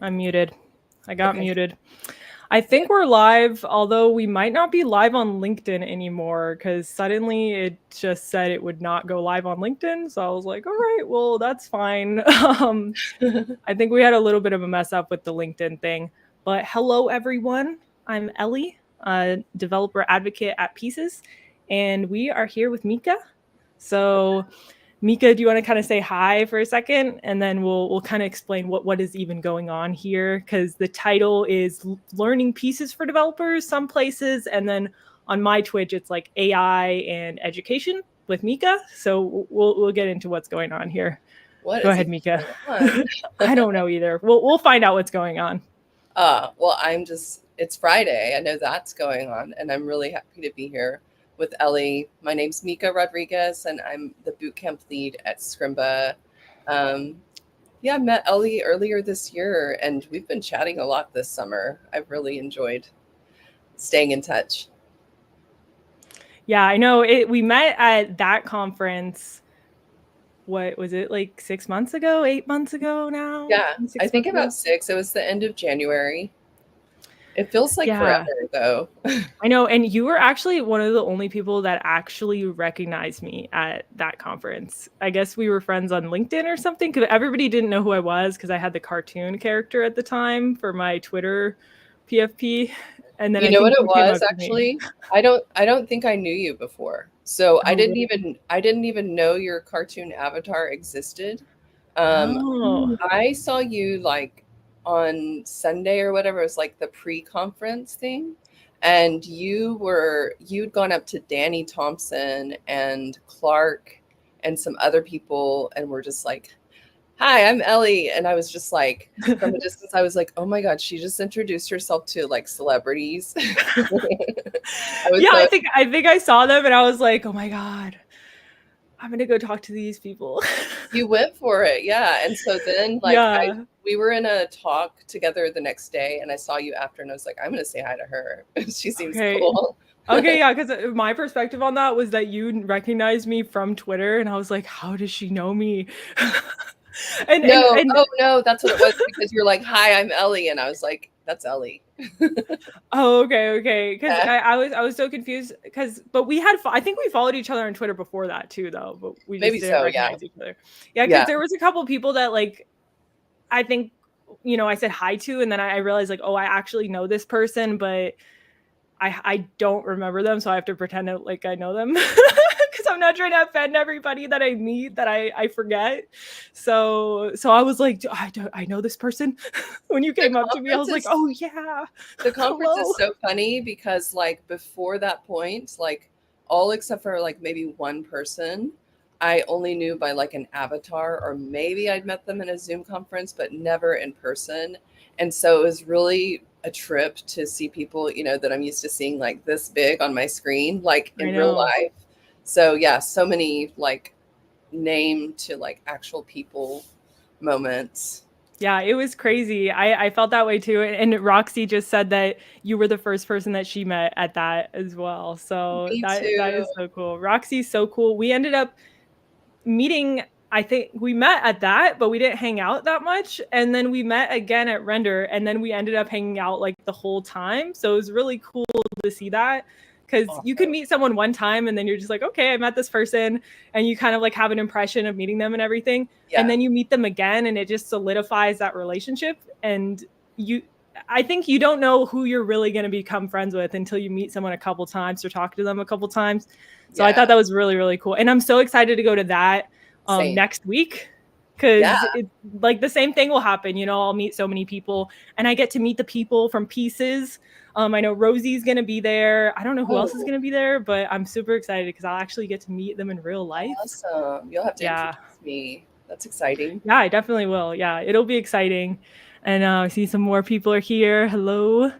I'm muted. I got Okay. muted. I think we're live, although we might not be live on LinkedIn anymore because suddenly it just said it would not go live on LinkedIn. So I was like, all right, well, that's fine. I think we had a little bit of a mess up with the LinkedIn thing. But hello, everyone. I'm Ellie, a developer advocate at Pieces, and we are here with Micha. So Micha, do you want to kind of say hi for a second, and then we'll kind of explain what is even going on here? Because the title is "Learning Pieces for Developers" some places, and then on my Twitch it's like AI and education with Micha. So we'll get into what's going on here. What Go is ahead, even Micha. going on? I don't know either. We'll find out what's going on. Well, it's Friday. I know that's going on, and I'm really happy to be here with Ellie. My name's Micha Rodriguez, and I'm the bootcamp lead at Scrimba. Yeah, I met Ellie earlier this year, and we've been chatting a lot this summer. I've really enjoyed staying in touch. Yeah, I know. We met at that conference. What was it, like 6 months ago, 8 months ago now? Yeah, I Six think months about ago. six. It was the end of January. It feels like Yeah. forever, though. I know, and you were actually one of the only people that actually recognized me at that conference. I guess we were friends on LinkedIn or something because everybody didn't know who I was because I had the cartoon character at the time for my Twitter PFP, and then You I know what think it you came was up to me. actually? I don't think I knew you before. So Oh, really? I didn't even know your cartoon avatar existed. Um Oh, I saw you like on Sunday or whatever. It was like the pre-conference thing. And you'd gone up to Danny Thompson and Clark and some other people and were just like, "Hi, I'm Ellie." And I was just like, from a distance, I was like, "Oh my God, she just introduced herself to like celebrities." I was yeah. so I think I saw them, and I was like, oh my god, I'm gonna go talk to these people. You went for it, yeah. And so then Yeah. we were in a talk together the next day and I saw you after and I was like, I'm gonna say hi to her. She seems Okay. cool. Okay, yeah, because my perspective on that was that you recognized me from Twitter, and I was like, "How does she know me?" and and No, and oh no, that's what it was because you're like, "Hi, I'm Ellie." And I was like, "That's Ellie." oh, okay, because Yeah, I was so confused but we had I think we followed each other on Twitter before that too, though, but we just maybe didn't so, yeah. recognize each other. Yeah, because Yeah. there was a couple people that like I think I said hi to, and then I realized like, oh, I actually know this person, but I don't remember them, so I have to pretend like I know them because I'm not trying to offend everybody that I meet that I forget. So I was like, I know this person. When you The came up to me, I conference was like, is oh yeah, the conference hello. is so funny because like before that point, like all except for like maybe one person, I only knew by like an avatar or maybe I'd met them in a Zoom conference, but never in person. And so it was really a trip to see people, that I'm used to seeing like this big on my screen, like I in real know. life. So yeah, so many like name to like actual people moments. Yeah, it was crazy. I felt that way too. And Roxy just said that you were the first person that she met at that as well. So Me that too. is so cool. Roxy's so cool. We ended up meeting. I think we met at that, but we didn't hang out that much. And then we met again at Render, and then we ended up hanging out like the whole time. So it was really cool to see that because you could Awesome. meet someone one time and then you're just like, okay, I met this person, and you kind of like have an impression of meeting them and everything. And Yeah. then you meet them again, and it just solidifies that relationship. And you, I think you don't know who you're really going to become friends with until you meet someone a couple times or talk to them a couple times. So I Yeah. thought that was really, really cool. And I'm so excited to go to that Same. next week Yeah. because it like the same thing will happen. I'll meet so many people, and I get to meet the people from Pieces. I know Rosie's gonna be there. I don't know who else is Oh, gonna be there, but I'm super excited because I'll actually get to meet them in real life. awesome. You'll have to Yeah, introduce me. That's exciting. yeah, I definitely will. Yeah, it'll be exciting. And I see some more people are here. Hello.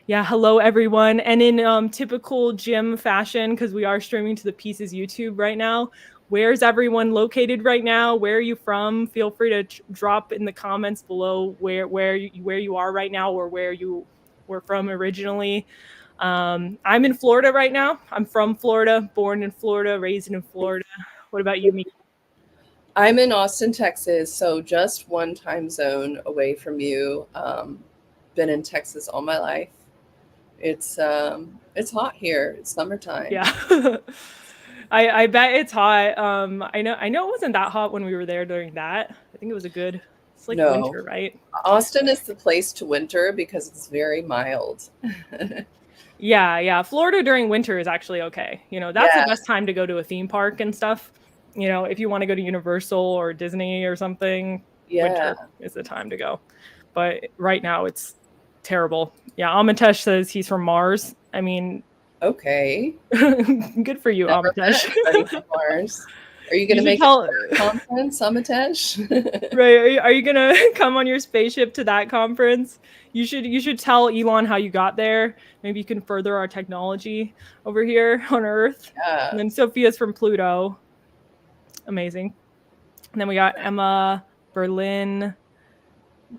Yeah, hello everyone. And in typical gym fashion, because we are streaming to the Pieces YouTube right now, where's everyone located right now? Where are you from? Feel free to drop in the comments below where you are right now or where you were from originally. I'm in Florida right now. I'm from Florida, born in Florida, raised in Florida. What about you, Mika? I'm in Austin, Texas, so just one time zone away from you. Been in Texas all my life. It's hot here. It's summertime. Yeah. I bet it's hot. I know it wasn't that hot when we were there during that. I think it was it's like No, winter, right? Austin is the place to winter because it's very mild. Yeah, yeah. Florida during winter is actually okay. That's the Yeah, best time to go to a theme park and stuff. If you want to go to Universal or Disney or something, yeah. winter is the time to go. But right now it's terrible. Yeah, Amitesh says he's from Mars. I mean, Okay. good for you, Never met Amitesh. anybody from Mars. Are you going You to should make it to tell. that conference, Amitesh? Right? Are you gonna come on your spaceship to that conference? You should tell Elon how you got there. Maybe you can further our technology over here on Earth. And Yeah. then Sophia's from Pluto. Amazing. And then we got Emma, Berlin.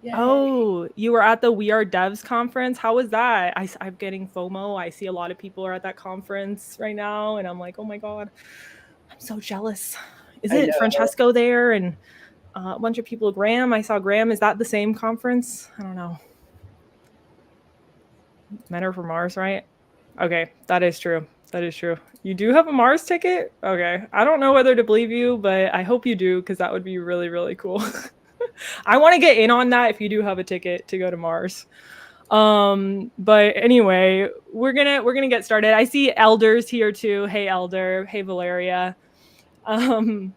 Yay. Oh, you were at the We Are Devs conference. How was that? I'm getting FOMO. I see a lot of people are at that conference right now, and I'm like, oh my god, I'm so jealous. I Isn't know. Francesco there? And a bunch of people. Graham, I saw Graham. Is that the same conference? I don't know. Men are from Mars, right? Okay, that is true. That is true. You do have a Mars ticket? Okay. I don't know whether to believe you, but I hope you do because that would be really, really cool. I want to get in on that if you do have a ticket to go to Mars. But anyway, we're gonna get started. I see Elder's here too. Hey Elder. Hey Valeria. Um,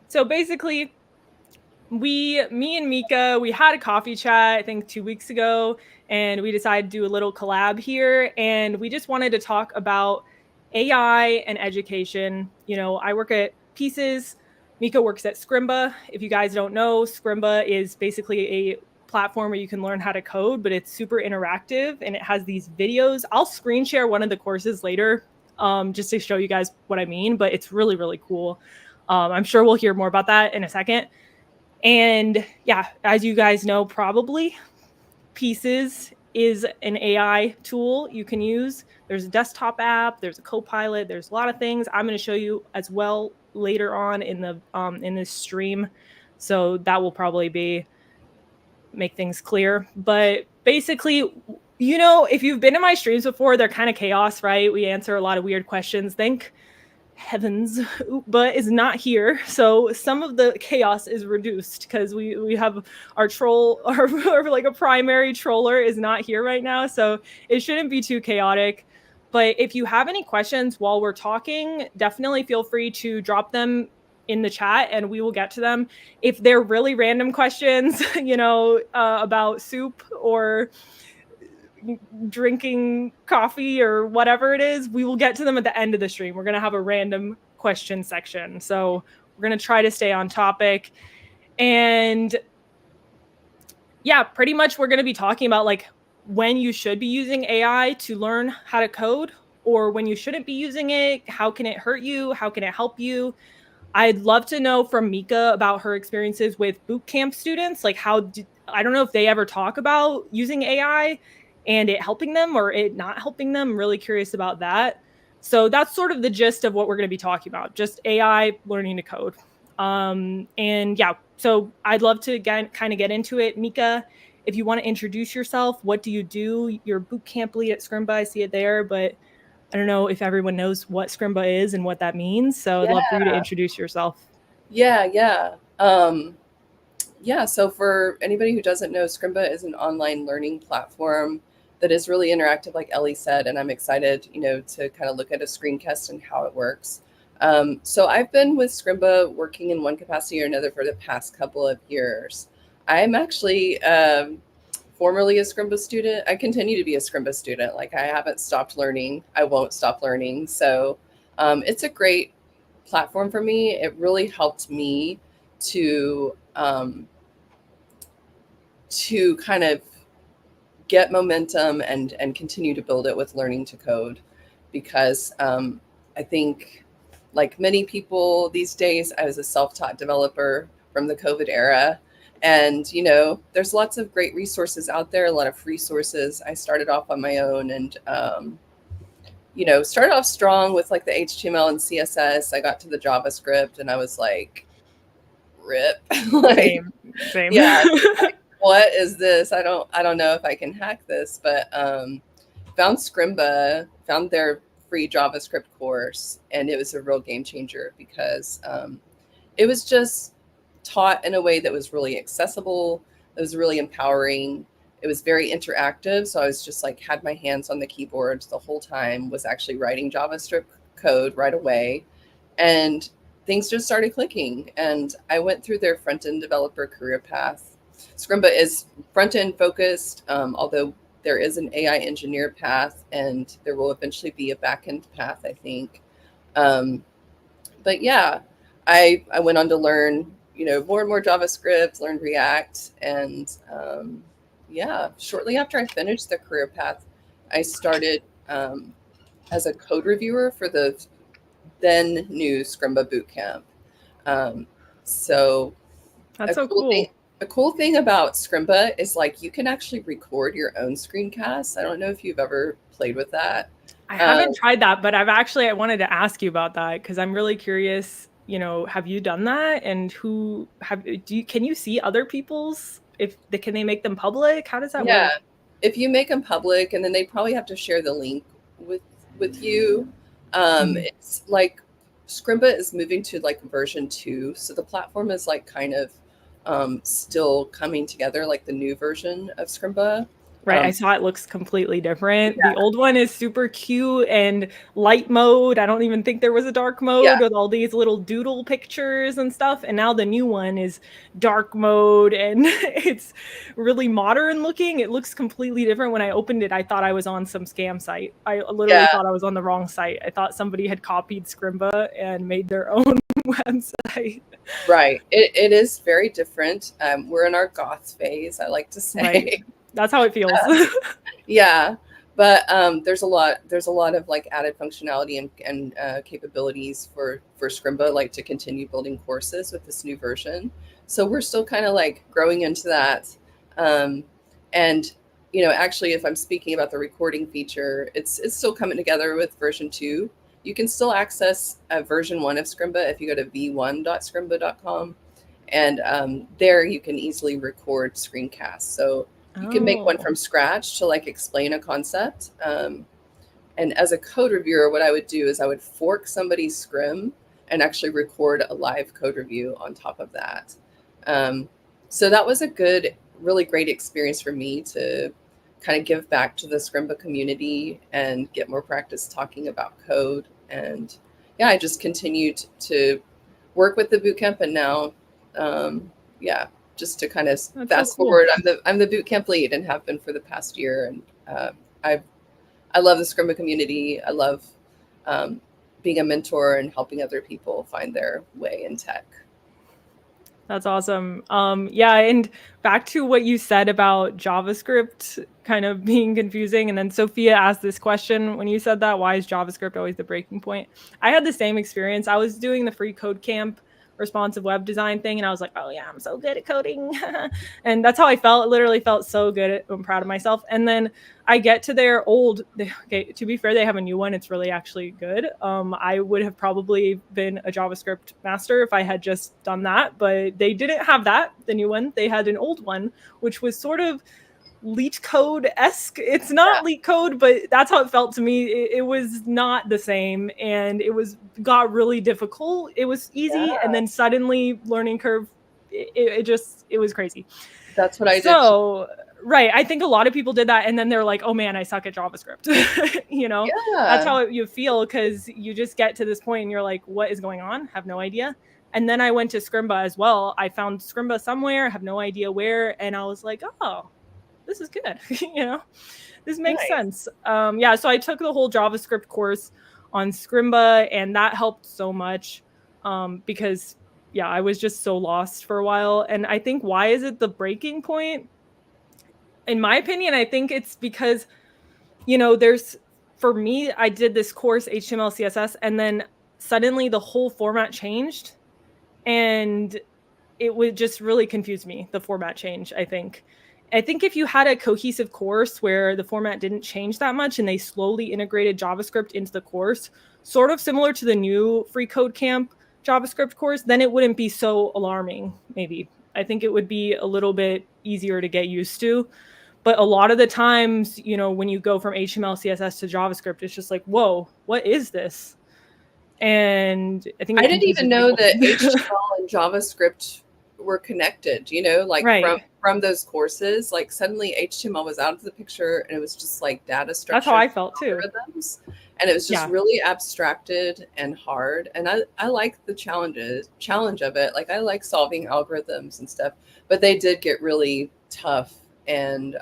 so basically me and Micha, we had a coffee chat, I think 2 weeks ago, and we decided to do a little collab here. And we just wanted to talk about AI and education. I work at Pieces. Micha works at Scrimba. If you guys don't know, Scrimba is basically a platform where you can learn how to code, but it's super interactive and it has these videos. I'll screen share one of the courses later, just to show you guys what I mean, but it's really, really cool. I'm sure we'll hear more about that in a second. And yeah, as you guys know, probably Pieces is an AI tool you can use. There's a desktop app, there's a Copilot, there's a lot of things I'm going to show you as well later on in this stream. So that will probably make things clear. But basically, if you've been in my streams before, they're kind of chaos, right? We answer a lot of weird questions. Thank heavens, but is not here. So some of the chaos is reduced because we have our troll, our like a primary troller is not here right now. So it shouldn't be too chaotic. But if you have any questions while we're talking, definitely feel free to drop them in the chat and we will get to them. If they're really random questions, about soup or drinking coffee or whatever it is, we will get to them at the end of the stream. We're going to have a random question section. So we're going to try to stay on topic. And yeah, pretty much we're going to be talking about like when you should be using AI to learn how to code or when you shouldn't be using it. How can it hurt you? How can it help you? I'd love to know from Micha about her experiences with boot camp students. Like I don't know if they ever talk about using AI and it helping them or it not helping them. I'm really curious about that. So that's sort of the gist of what we're going to be talking about, just AI learning to code. And yeah, so I'd love to kind of get into it. Micha, if you want to introduce yourself, what do you do? You're boot camp lead at Scrimba. I see it there, but I don't know if everyone knows what Scrimba is and what that means. So I'd Yeah. love for you to introduce yourself. Yeah. Yeah. So for anybody who doesn't know, Scrimba is an online learning platform that is really interactive, like Ellie said, and I'm excited, to kind of look at a screencast and how it works. So I've been with Scrimba working in one capacity or another for the past couple of years. I'm actually formerly a Scrimba student. I continue to be a Scrimba student. Like I haven't stopped learning. I won't stop learning. So it's a great platform for me. It really helped me to kind of get momentum and continue to build it with learning to code, because I think like many people these days, I was a self-taught developer from the COVID era. And, there's lots of great resources out there, a lot of free sources. I started off on my own and, started off strong with like the HTML and CSS. I got to the JavaScript and I was like, rip. Like, Same. yeah, like, what is this? I don't know if I can hack this, but found Scrimba, found their free JavaScript course, and it was a real game changer because it was just taught in a way that was really accessible. It was really empowering. It was very interactive. So I was just like, had my hands on the keyboard the whole time, was actually writing JavaScript code right away. And things just started clicking. And I went through their front end developer career path. Scrimba is front end focused, although there is an AI engineer path, and there will eventually be a back end path, I think. But yeah, I went on to learn, more and more JavaScript, learned React, and yeah, shortly after I finished the career path, I started as a code reviewer for the then new Scrimba bootcamp. So That's so cool. a cool thing about Scrimba is like you can actually record your own screencasts. I don't know if you've ever played with that. I haven't tried that, but I wanted to ask you about that because I'm really curious, have you done that? And can you see other people's, can they make them public? How does that work? If you make them public, and then they probably have to share the link with you. It's like Scrimba is moving to like version 2. So the platform is like kind of still coming together, like the new version of Scrimba. Right. I saw it looks completely different. Yeah. The old one is super cute and light mode. I don't even think there was a dark mode with all these little doodle pictures and stuff. And now the new one is dark mode and it's really modern looking. It looks completely different. When I opened it, I thought I was on some scam site. I literally thought I was on the wrong site. I thought somebody had copied Scrimba and made their own website. Right. It is very different. We're in our goth phase, I like to say. Right. That's how it feels. Yeah, but there's a lot of like added functionality and capabilities for Scrimba, like to continue building courses with this new version. So we're still kind of like growing into that. And actually, if I'm speaking about the recording feature, it's still coming together with version 2. You can still access version 1 of Scrimba if you go to v1.scrimba.com, and there you can easily record screencasts. So you can make one from scratch to like explain a concept. And as a code reviewer, what I would do is I would fork somebody's scrim and actually record a live code review on top of that. So that was a really great experience for me to kind of give back to the Scrimba community and get more practice talking about code. And yeah, I just continued to work with the bootcamp, and now, just to kind of fast forward, I'm the bootcamp lead and have been for the past year. And I love the Scrimba community. I love being a mentor and helping other people find their way in tech. That's awesome. And back to what you said about JavaScript kind of being confusing. And then Sophia asked this question when you said that, why is JavaScript always the breaking point? I had the same experience. I was doing the free code camp responsive web design thing, and I was like, oh yeah, I'm so good at coding. And that's how I felt. It literally felt so good. I'm proud of myself. And then I get to their to be fair, they have a new one. It's really actually good. I would have probably been a JavaScript master if I had just done that, but they didn't have that, the new one. They had an old one, which was sort of leet code-esque. It's not leet code, but that's how it felt to me. It was not the same, and got really difficult. It was easy, and then suddenly learning curve, it was crazy. That's what I did. So right, I think a lot of people did that, and then they're like, oh man, I suck at JavaScript. That's how you feel, because you just get to this point and you're like, what is going on? Have no idea. And then I went to Scrimba as well. I found Scrimba somewhere, have no idea where, and I was like, oh, this is good. This makes sense. So I took the whole JavaScript course on Scrimba, and that helped so much because I was just so lost for a while. And I think, why is it the breaking point? In my opinion, I think it's because, for me, I did this course, HTML, CSS, and then suddenly the whole format changed, and it would just really confuse me, the format change, I think if you had a cohesive course where the format didn't change that much and they slowly integrated JavaScript into the course, sort of similar to the new free code camp JavaScript course, then it wouldn't be so alarming, maybe. I think it would be a little bit easier to get used to. But a lot of the times, you know, when you go from HTML, CSS to JavaScript, it's just like, whoa, what is this? And I think I it didn't even confuses know people. that HTML and JavaScript were connected, you know, like Right. from those courses, like suddenly HTML was out of the picture and it was just like data That's how structures I and felt too. algorithms. And it was just Yeah. really abstracted and hard. And I like the challenge of it. Like I like solving algorithms and stuff, but they did get really tough. And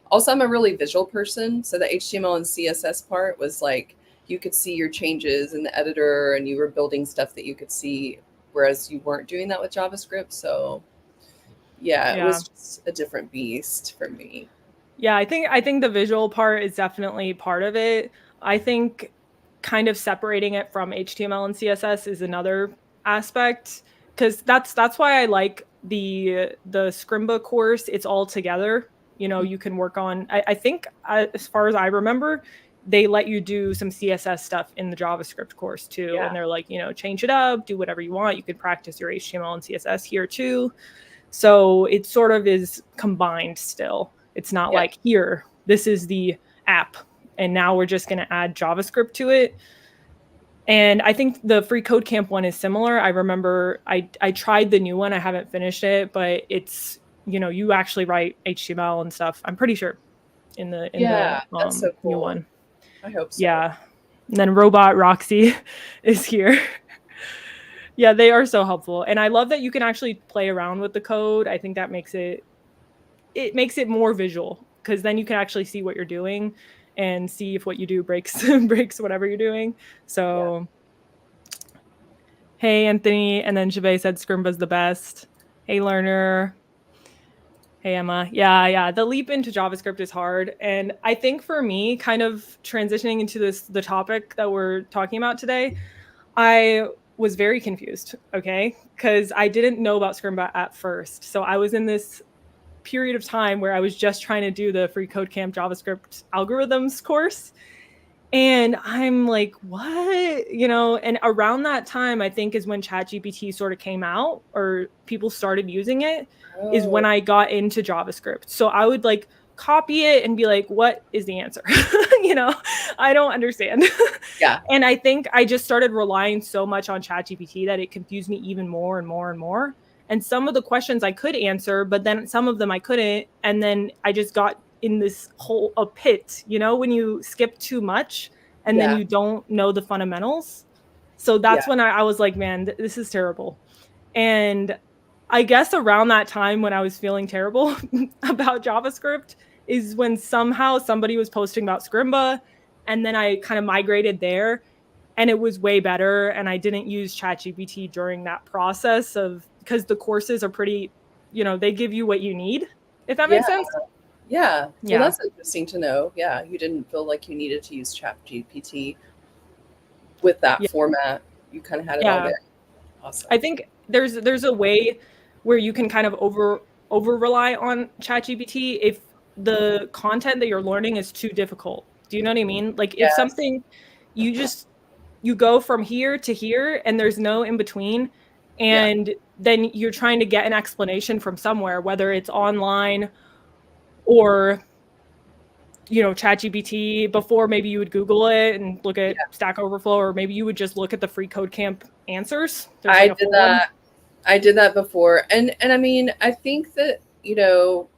also I'm a really visual person. So the HTML and CSS part was like, you could see your changes in the editor and you were building stuff that you could see, whereas you weren't doing that with JavaScript. So yeah, it was just a different beast for me. Yeah, I think the visual part is definitely part of it. I think kind of separating it from HTML and CSS is another aspect, because that's why I like the Scrimba course. It's all together. You know, you can work on. I think as far as I remember, they let you do some CSS stuff in the JavaScript course too, Yeah. and they're like, you know, change it up, do whatever you want. You can practice your HTML and CSS here too. So it sort of is combined still. It's not Yeah. like, here, this is the app, and now we're just going to add JavaScript to it. And I think the free code camp one is similar. I remember I tried the new one. I haven't finished it, but it's, you know, you actually write HTML and stuff, I'm pretty sure, in the Yeah, that's so new cool. one. I hope so. Yeah. And then Robot Roxy is here. Yeah, they are so helpful. And I love that you can actually play around with the code. I think that makes it more visual, because then you can actually see what you're doing and see if what you do breaks breaks whatever you're doing. So hey, Anthony, and then Chavez said Scrimba's the best. Hey, learner. Hey, Emma. Yeah. The leap into JavaScript is hard. And I think for me, kind of transitioning into the topic that we're talking about today, I was very confused, okay? Because I didn't know about Scrimba at first. So I was in this period of time where I was just trying to do the free code camp JavaScript algorithms course. And I'm like, what? You know, and around that time, I think is when ChatGPT sort of came out, or people started using it, is when I got into JavaScript. So I would like copy it and be like, what is the answer? You know, I don't understand. Yeah. And I think I just started relying so much on ChatGPT that it confused me even more and more and more. And some of the questions I could answer, but then some of them I couldn't. And then I just got in this whole a pit, you know, when you skip too much and then you don't know the fundamentals. So that's when I was like, man, this is terrible. And I guess around that time when I was feeling terrible about JavaScript is when somehow somebody was posting about Scrimba, and then I kind of migrated there, and it was way better. And I didn't use ChatGPT during that process of, because the courses are pretty, you know, they give you what you need, if that makes sense. Yeah. Well, Yeah. that's interesting to know. Yeah. You didn't feel like you needed to use ChatGPT with that format. You kind of had it all there. Awesome. I think there's a way where you can kind of over rely on ChatGPT if the content that you're learning is too difficult. Do you know what I mean? Like if something you go from here to here and there's no in between, and then you're trying to get an explanation from somewhere, whether it's online or, you know, ChatGPT. Before, maybe you would Google it and look at Stack Overflow, or maybe you would just look at the free code camp answers. There's like I did that before. And I mean, I think that, you know,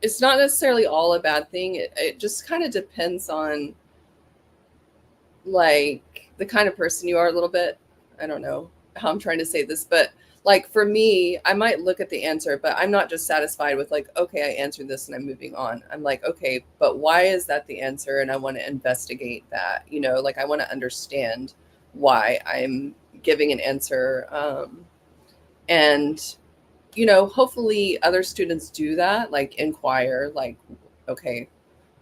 it's not necessarily all a bad thing. It just kind of depends on like the kind of person you are a little bit. I don't know how I'm trying to say this, but like for me, I might look at the answer, but I'm not just satisfied with like, okay, I answered this and I'm moving on. I'm like, okay, but why is that the answer? And I want to investigate that, you know, like I want to understand why I'm giving an answer. And, you know, hopefully other students do that, like inquire, like, okay,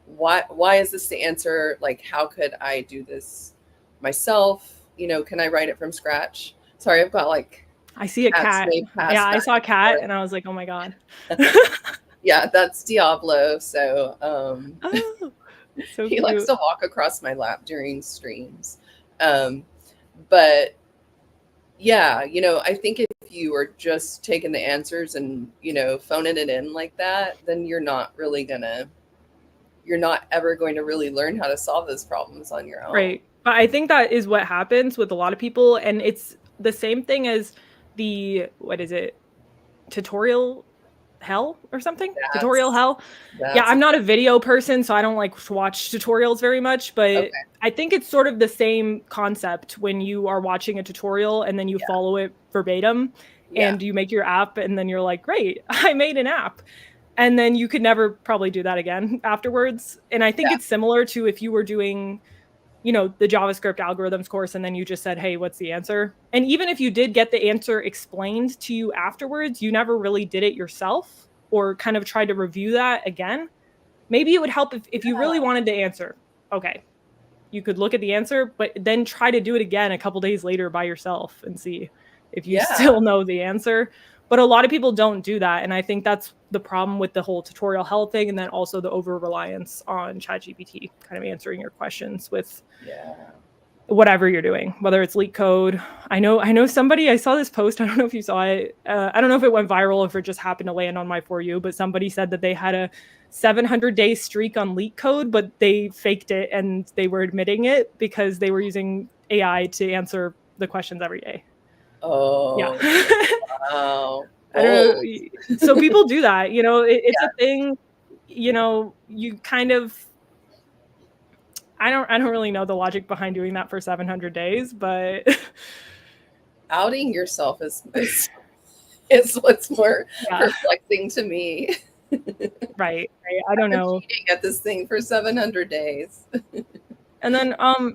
why is this the answer? Like, how could I do this myself? You know, can I write it from scratch? Sorry, I've got like, I see a cat. Yeah, I saw a cat and I was like, oh my God. Yeah, that's Diablo. So so he likes to walk across my lap during streams. But yeah, I think if you are just taking the answers and, phoning it in like that, then you're not ever going to really learn how to solve those problems on your own. Right. But I think that is what happens with a lot of people. And it's the same thing as what is it? Tutorial hell or something? Tutorial That's hell. Yeah, that's I'm not a video person, so I don't like to watch tutorials very much, but okay. I think it's sort of the same concept when you are watching a tutorial and then you Yeah. follow it verbatim Yeah. and you make your app and then you're like, "Great, I made an app." And then you could never probably do that again afterwards. And I think Yeah. it's similar to if you were doing the JavaScript algorithms course and then you just said, "Hey, what's the answer?" And even if you did get the answer explained to you afterwards, you never really did it yourself or kind of tried to review that again. Maybe it would help if you really wanted to answer. Okay, you could look at the answer, but then try to do it again a couple days later by yourself and see if you Yeah. still know the answer. But a lot of people don't do that. And I think that's the problem with the whole tutorial hell thing. And then also the over reliance on ChatGPT kind of answering your questions with Yeah. whatever you're doing, whether it's leak code. I know somebody, I saw this post. I don't know if you saw it. I don't know if it went viral, if it just happened to land on my For You, but somebody said that they had a 700-day streak on leak code, but they faked it and they were admitting it because they were using AI to answer the questions every day. Yeah. Oh, wow. I don't know. Bold. So people do that, it's a Yeah. thing, you kind of, I don't really know the logic behind doing that for 700 days, but Outing yourself is what's more yeah. perplexing to me. Right, right. I I've don't been know. cheating at this thing for 700 days. And then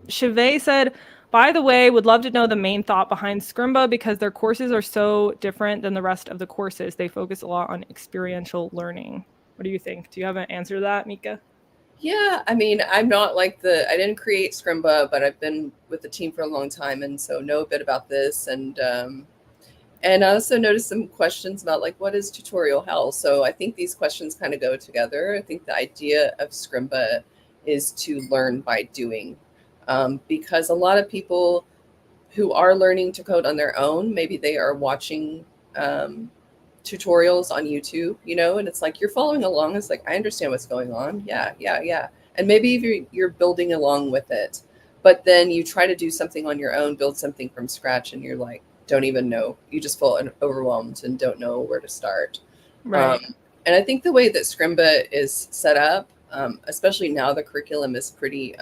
Chevey said, by the way, would love to know the main thought behind Scrimba because their courses are so different than the rest of the courses. They focus a lot on experiential learning. What do you think? Do you have an answer to that, Micha? Yeah, I mean, I'm not like I didn't create Scrimba, but I've been with the team for a long time and so know a bit about this. And I also noticed some questions about like what is tutorial hell. So I think these questions kind of go together. I think the idea of Scrimba is to learn by doing, because a lot of people who are learning to code on their own, maybe they are watching um, tutorials on YouTube, and it's like you're following along. It's like I understand what's going on. Yeah, yeah, yeah. And maybe if you're building along with it, but then you try to do something on your own, build something from scratch, and you're like, don't even know. You just feel overwhelmed and don't know where to start. Um, Right. and I think the way that Scrimba is set up, especially now, the curriculum is pretty.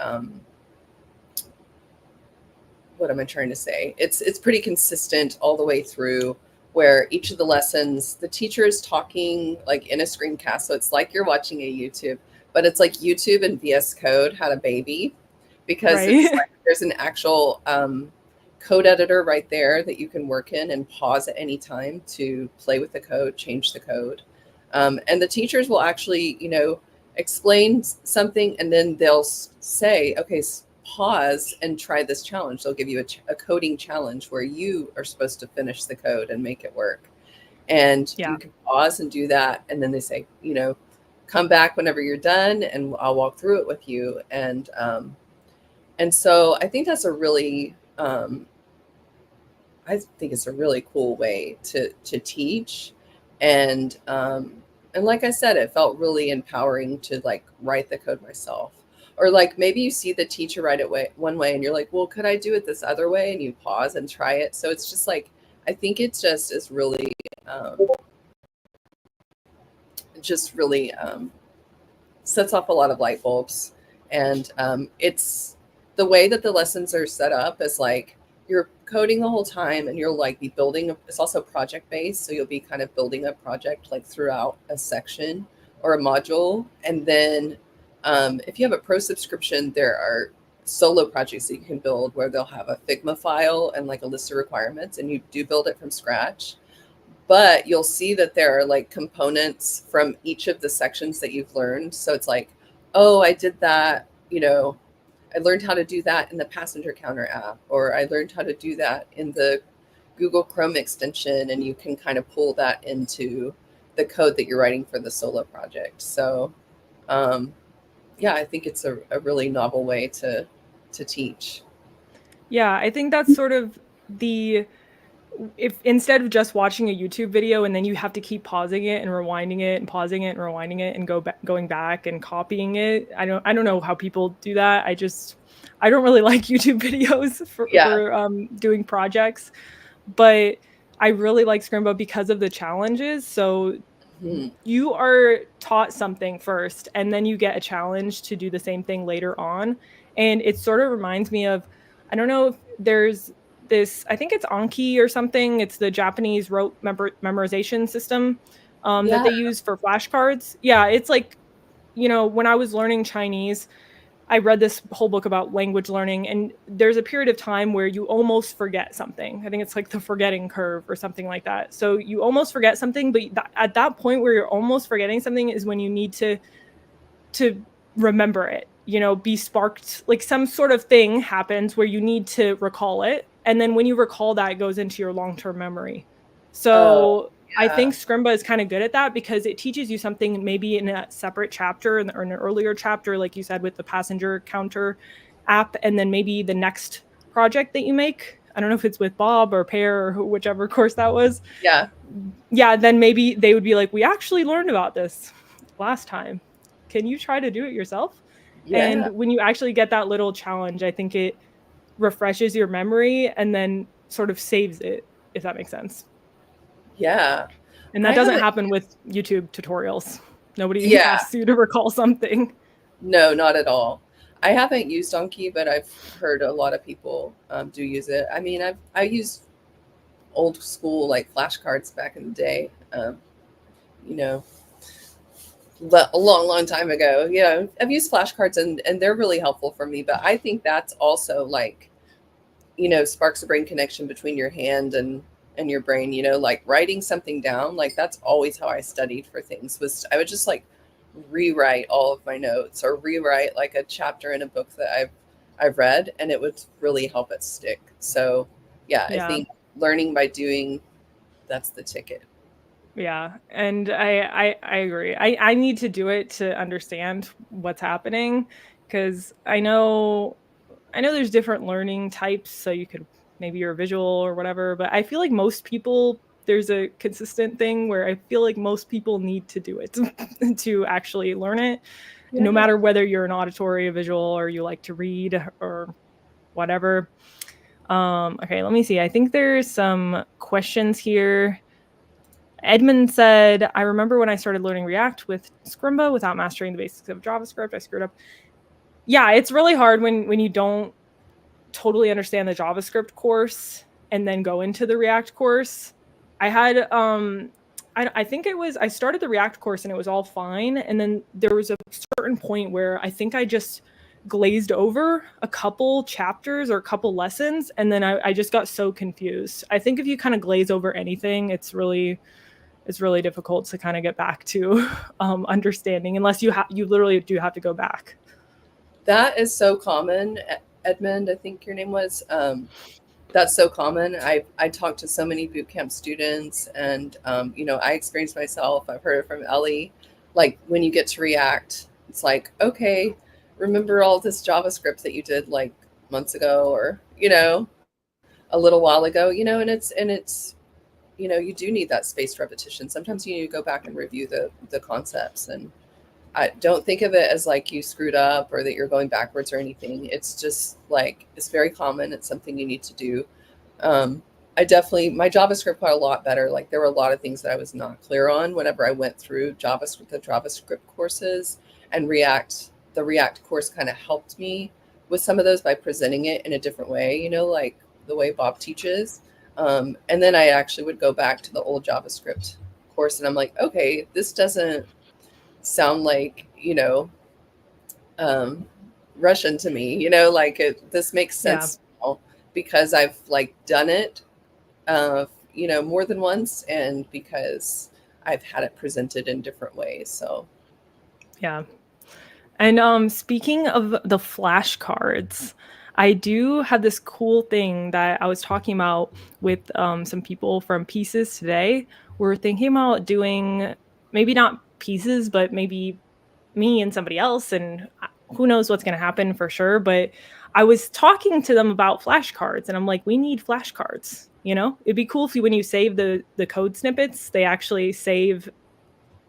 What am I trying to say? It's pretty consistent all the way through. Where each of the lessons, the teacher is talking like in a screencast, so it's like you're watching a YouTube, but it's like YouTube and VS Code had a baby, because it's Right. like there's an actual code editor right there that you can work in and pause at any time to play with the code, change the code. And the teachers will actually, explain something and then they'll say, okay, pause and try this challenge. They'll give you a coding challenge where you are supposed to finish the code and make it work. And Yeah. you can pause and do that. And then they say, come back whenever you're done and I'll walk through it with you. And so I think that's I think it's a really cool way to teach. And like I said, it felt really empowering to like write the code myself. Or like maybe you see the teacher write it one way and you're like, well, could I do it this other way? And you pause and try it. So it's just like I think it just is really sets off a lot of light bulbs. And it's the way that the lessons are set up is like you're coding the whole time and you'll like be building it's also project based, so you'll be kind of building a project like throughout a section or a module. And then if you have a pro subscription, there are solo projects that you can build where they'll have a Figma file and like a list of requirements, and you do build it from scratch. But you'll see that there are like components from each of the sections that you've learned. So it's like, oh, I did that, I learned how to do that in the passenger counter app, or I learned how to do that in the Google Chrome extension. And you can kind of pull that into the code that you're writing for the solo project. So yeah, I think it's a really novel way to teach. Yeah, I think that's sort of the if instead of just watching a YouTube video and then you have to keep pausing it and rewinding it and pausing it and rewinding it and going back and copying it. I don't know how people do that. I don't really like YouTube videos Yeah. for doing projects, but I really like Scrimba because of the challenges. So Mhm. you are taught something first and then you get a challenge to do the same thing later on, and it sort of reminds me of, I don't know if there's this, I think it's Anki or something, it's the Japanese rote memorization system that Yeah. they use for flashcards. Yeah, it's like, when I was learning Chinese, I read this whole book about language learning, and there's a period of time where you almost forget something. I think it's like the forgetting curve or something like that. So you almost forget something, but at that point where you're almost forgetting something is when you need to remember it. Be sparked, like some sort of thing happens where you need to recall it, and then when you recall that, it goes into your long-term memory. Oh, So I yeah. think Scrimba is kind of good at that because it teaches you something maybe in a separate chapter or in an earlier chapter, like you said with the passenger counter app, and then maybe the next project that you make. I don't know if it's with Bob or Pear or whichever course that was. Yeah. Yeah, then maybe they would be like, we actually learned about this last time. Can you try to do it yourself? And Yeah. when you actually get that little challenge, I think it refreshes your memory and then sort of saves it, if that makes sense. Yeah. And I that doesn't haven't happen with YouTube tutorials. Nobody Yeah. asks you to recall something. No, not at all. I haven't used Donkey, but I've heard a lot of people do use it. I mean, I used old school like flashcards back in the day. You know, a long, long time ago. I've used flashcards and they're really helpful for me. But I think that's also like, sparks a brain connection between your hand and your brain. Like writing something down. Like that's always how I studied for things. Was I would just like rewrite all of my notes or rewrite like a chapter in a book that I've read, and it would really help it stick. So yeah, I Yeah. think learning by doing, that's the ticket. Yeah. And I agree. I need to do it to understand what's happening because I know there's different learning types, so you could maybe you're visual or whatever, but I feel like most people there's a consistent thing where I feel like most people need to do it to actually learn it, no Yeah. matter whether you're an auditory, a visual, or you like to read or whatever. Okay, let me see. I think there's some questions here. Edmund said, I remember when I started learning React with Scrimba without mastering the basics of JavaScript, I screwed up. Yeah, it's really hard when you don't totally understand the JavaScript course and then go into the React course. I had I think it was I started the React course and it was all fine, and then there was a certain point where I think I just glazed over a couple chapters or a couple lessons, and then I just got so confused. I think if you kind of glaze over anything, it's really difficult to kind of get back to understanding unless you literally do have to go back. That is so common. Edmund, I think your name was. That's so common. I talked to so many bootcamp students, and I experienced myself. I've heard it from Ellie. Like when you get to React, it's like, okay, remember all this JavaScript that you did like months ago, or a little while ago. And it's you do need that spaced repetition. Sometimes you need to go back and review the concepts. And I don't think of it as like you screwed up or that you're going backwards or anything. It's just like it's very common. It's something you need to do. I definitely my JavaScript got a lot better. Like there were a lot of things that I was not clear on whenever I went through the JavaScript courses, and React. The React course kind of helped me with some of those by presenting it in a different way. Like the way Bob teaches. And then I actually would go back to the old JavaScript course, and I'm like, okay, this doesn't sound like um, Russian to me. Like this makes Yeah. sense now because I've like done it, more than once, and because I've had it presented in different ways. So Yeah. And speaking of the flashcards, I do have this cool thing that I was talking about with some people from Pieces today. We're thinking about doing maybe not pieces, but maybe me and somebody else, and who knows what's going to happen for sure. But I was talking to them about flashcards, and I'm like, we need flashcards. You know, it'd be cool if when you save the code snippets, they actually save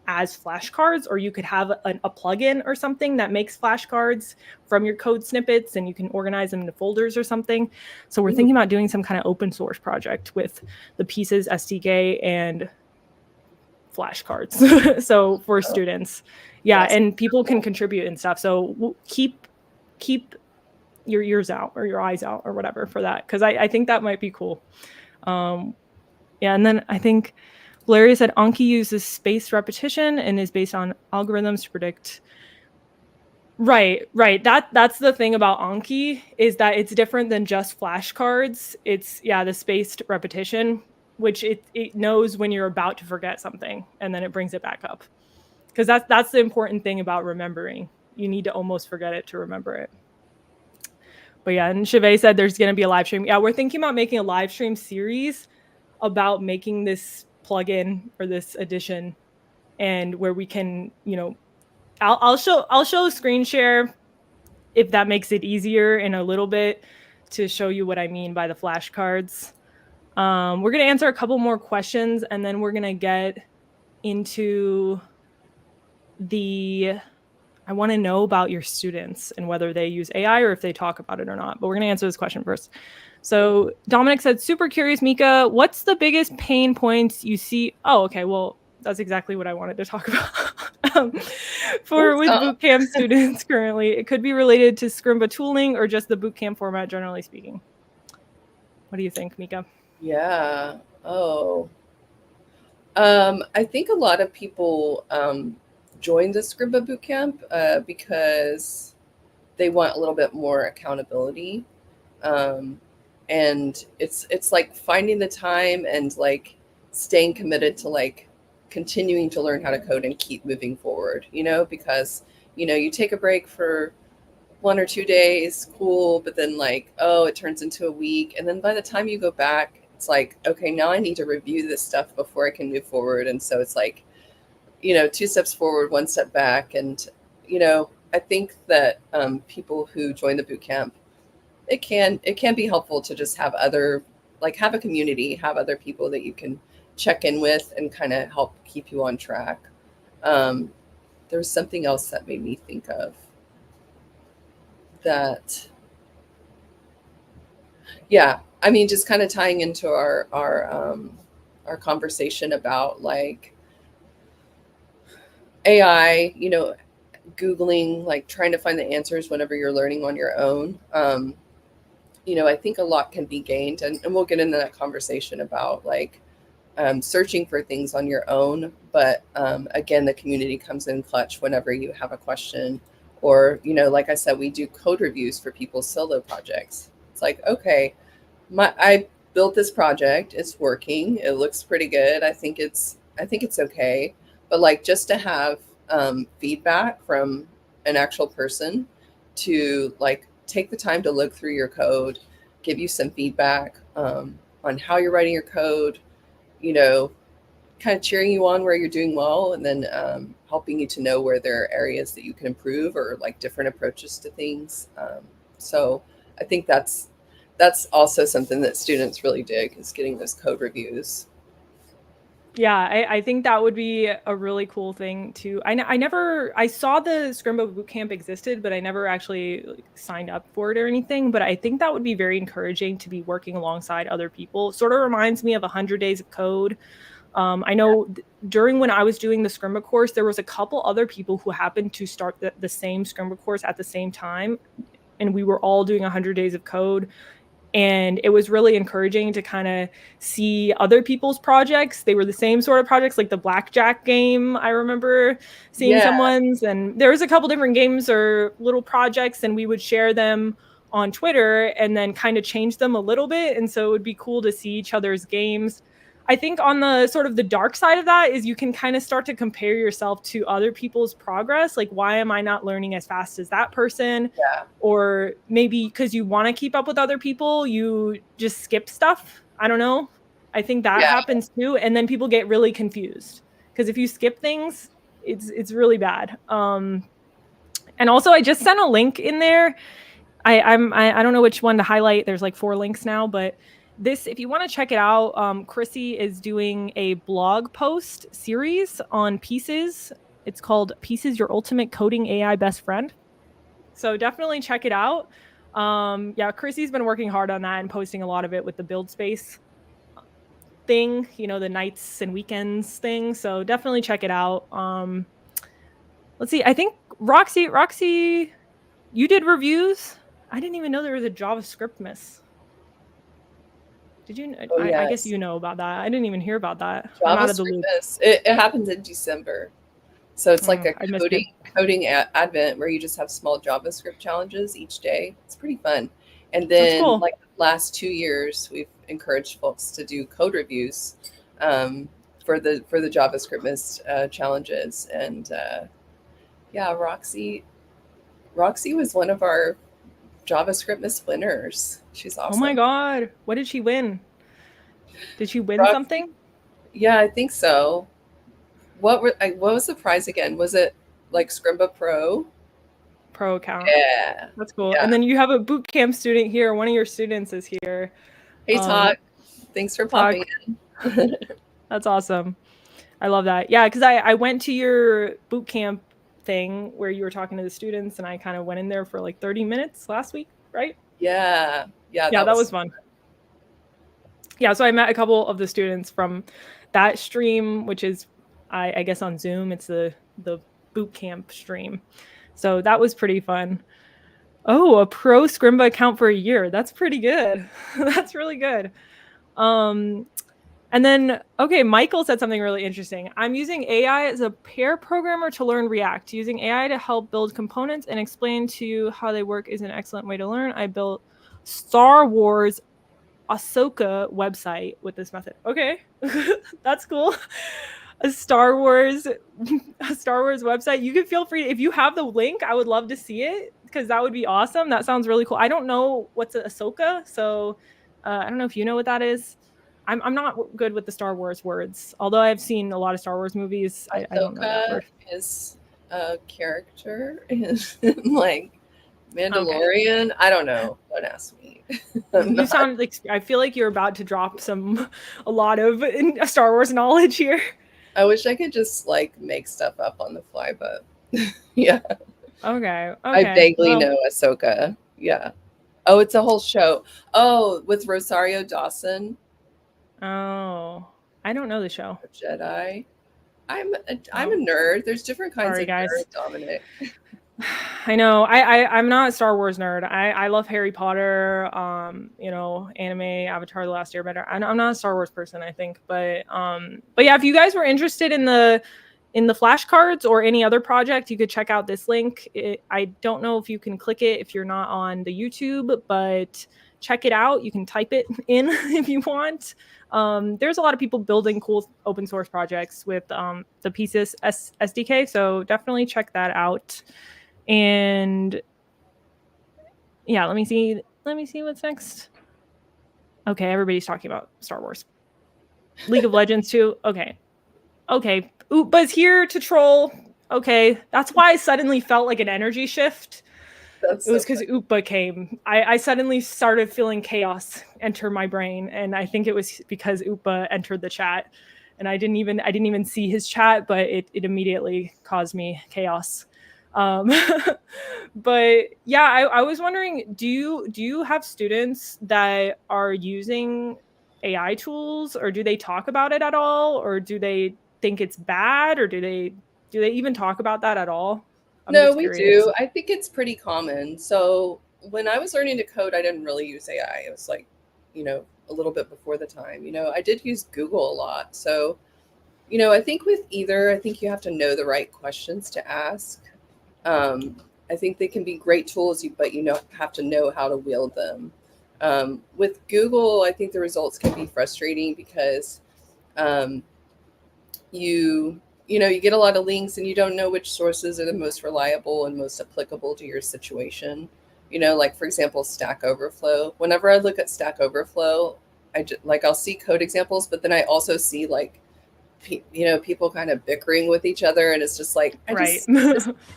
as flashcards, or you could have a plugin or something that makes flashcards from your code snippets and you can organize them into folders or something. So we're thinking about doing some kind of open source project with the Pieces SDK and flashcards. So for students, yeah, and people can contribute and stuff. So keep your ears out or your eyes out or whatever for that, because I think that might be cool. Yeah, and then I think Valeria said Anki uses spaced repetition and is based on algorithms to predict. Right. That's the thing about Anki, is that it's different than just flashcards. It's the spaced repetition, which it knows when you're about to forget something and then it brings it back up. Because that's the important thing about remembering. You need to almost forget it to remember it. But yeah, and Chevy said there's going to be a live stream. Yeah, we're thinking about making a live stream series about making this plugin or this addition, and where we can, I'll show screen share if that makes it easier in a little bit to show you what I mean by the flashcards. We're going to answer a couple more questions, and then we're going to get into I want to know about your students and whether they use AI or if they talk about it or not. But we're going to answer this question first. So Dominic said, super curious, Micha, what's the biggest pain points you see? Oh, okay. Well, that's exactly what I wanted to talk about. With bootcamp students currently, it could be related to Scrimba tooling or just the bootcamp format, generally speaking. What do you think, Micha? Yeah. I think a lot of people join the Scrimba bootcamp because they want a little bit more accountability. And it's like finding the time and like staying committed to like continuing to learn how to code and keep moving forward, because, you take a break for 1 or 2 days, cool, but then like, oh, it turns into a week. And then by the time you go back, it's like, okay, now I need to review this stuff before I can move forward. And so it's like, 2 steps forward, 1 step back. And, I think that people who join the bootcamp, it can be helpful to just have have a community, have other people that you can check in with and kind of help keep you on track. There's something else that made me think of that. Yeah, I mean, just kind of tying into our conversation about like AI, Googling, like trying to find the answers whenever you're learning on your own. I think a lot can be gained, and we'll get into that conversation about like searching for things on your own. But again, the community comes in clutch whenever you have a question, or, like I said, we do code reviews for people's solo projects. It's like, okay, I built this project, it's working, it looks pretty good. I think it's okay. But like, just to have feedback from an actual person to like take the time to look through your code, give you some feedback on how you're writing your code, kind of cheering you on where you're doing well, and then helping you to know where there are areas that you can improve or like different approaches to things. So I think that's also something that students really dig, is getting those code reviews. Yeah, I think that would be a really cool thing too. I saw the Scrimba bootcamp existed, but I never actually signed up for it or anything. But I think that would be very encouraging to be working alongside other people. Sort of reminds me of 100 Days of Code. I know during when I was doing the Scrimba course, there was a couple other people who happened to start the same Scrimba course at the same time. And we were all doing 100 Days of Code. And it was really encouraging to kind of see other people's projects. They were the same sort of projects, like the blackjack game. I remember seeing someone's, and there was a couple different games or little projects, and we would share them on Twitter and then kind of change them a little bit. And so it would be cool to see each other's games. I think on the sort of the dark side of that is you can kind of start to compare yourself to other people's progress. Like, why am I not learning as fast as that person? Yeah. Or maybe because you want to keep up with other people, you just skip stuff. I don't know. I think that happens too. And then people get really confused because if you skip things, it's really bad. And And also, I just sent a link in there. I don't know which one to highlight. There's like 4 links now, but this, if you want to check it out, Chrissy is doing a blog post series on Pieces. It's called Pieces, Your Ultimate Coding AI Best Friend. So definitely check it out. Yeah, Chrissy's been working hard on that and posting a lot of it with the build space thing, the nights and weekends thing. So definitely check it out. Let's see. I think Roxy, you did reviews. I didn't even know there was a JavaScript miss. Did you? Oh, I guess yes. you know about that. I didn't even hear about that. I'm out of the loop. It happens in December. So it's like a I missed it. coding advent where you just have small JavaScript challenges each day. It's pretty fun. And then cool. like the last 2 years, we've encouraged folks to do code reviews for the JavaScript missed challenges. And yeah, Roxy was one of our JavaScript Miss winners. She's awesome. Oh my God. What did she win? Did she win something? Yeah, I think so. What was the prize again? Was it like Scrimba Pro account? Yeah. That's cool. Yeah. And then you have a boot camp student here. One of your students is here. Hey, Todd. Thanks for popping in. That's awesome. I love that. Yeah, because I went to your boot camp thing where you were talking to the students, and I kind of went in there for like 30 minutes last week, right? Yeah. That was fun. Yeah, so I met a couple of the students from that stream, which is, I guess on Zoom, it's the boot camp stream. So that was pretty fun. Oh, a pro Scrimba account for a year. That's pretty good. That's really good. And then, okay, Michael said something really interesting. I'm using AI as a pair programmer to learn React. Using AI to help build components and explain to you how they work is an excellent way to learn. I built Star Wars Ahsoka website with this method. Okay, that's cool. A Star Wars website. You can feel free, if you have the link, I would love to see it because that would be awesome. That sounds really cool. I don't know what's Ahsoka, so I don't know if you know what that is. I'm not good with the Star Wars words, although I've seen a lot of Star Wars movies. I don't know that word. Is a character in like Mandalorian. Okay. I don't know. Don't ask me. You sound like, I feel like you're about to drop a lot of Star Wars knowledge here. I wish I could just like make stuff up on the fly, but yeah. Okay. I vaguely know Ahsoka. Yeah. Oh, it's a whole show. Oh, with Rosario Dawson. Oh, I don't know the show. Jedi. I'm a nerd. There's different kinds of guys. nerds, Dominic. I know. I'm not a Star Wars nerd. I love Harry Potter, anime, Avatar: The Last Airbender. I'm not a Star Wars person, I think, but yeah, if you guys were interested in the flashcards or any other project, you could check out this link. I don't know if you can click it if you're not on the YouTube, but check it out. You can type it in if you want. There's a lot of people building cool open source projects with the Pieces SDK, so definitely check that out. And yeah, let me see what's next. Okay, everybody's talking about Star Wars. League of Legends too. Okay. Upa's here to troll. Okay, that's why I suddenly felt like an energy shift. It was because Upa came. I suddenly started feeling chaos enter my brain, and I think it was because Upa entered the chat, and I didn't even see his chat, but it immediately caused me chaos. But yeah, I was wondering, do you have students that are using AI tools, or do they talk about it at all, or do they think it's bad, or do they even talk about that at all? No, we do. I think it's pretty common. So when I was learning to code, I didn't really use AI. It was like, a little bit before the time. I did use Google a lot. So, I think with either, I think you have to know the right questions to ask. I think they can be great tools, but you have to know how to wield them. With Google, I think the results can be frustrating because you get a lot of links and you don't know which sources are the most reliable and most applicable to your situation. Like for example, Stack Overflow. Whenever I look at Stack Overflow, I'll see code examples, but then I also see people kind of bickering with each other, and it's just like, I just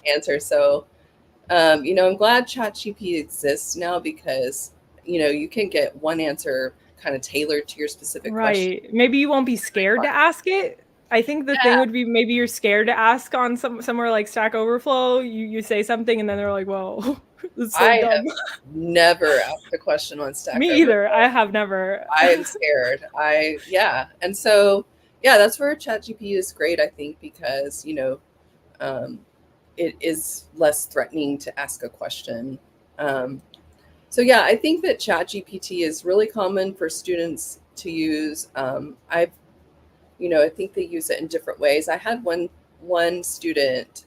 answer. So I'm glad ChatGPT exists now because, you can get one answer kind of tailored to your specific question. Right. Maybe you won't be scared to ask it. I think the thing Yeah, would be maybe you're scared to ask on somewhere like Stack Overflow. You say something and then they're like, "Whoa, it's so I dumb." have never asked a question on Stack Me either. Overflow. I have never. I am scared. Yeah. And so, yeah, that's where ChatGPT is great, I think, because, um, it is less threatening to ask a question. Um, so, yeah, I think that ChatGPT is really common for students to use. I think they use it in different ways. I had one student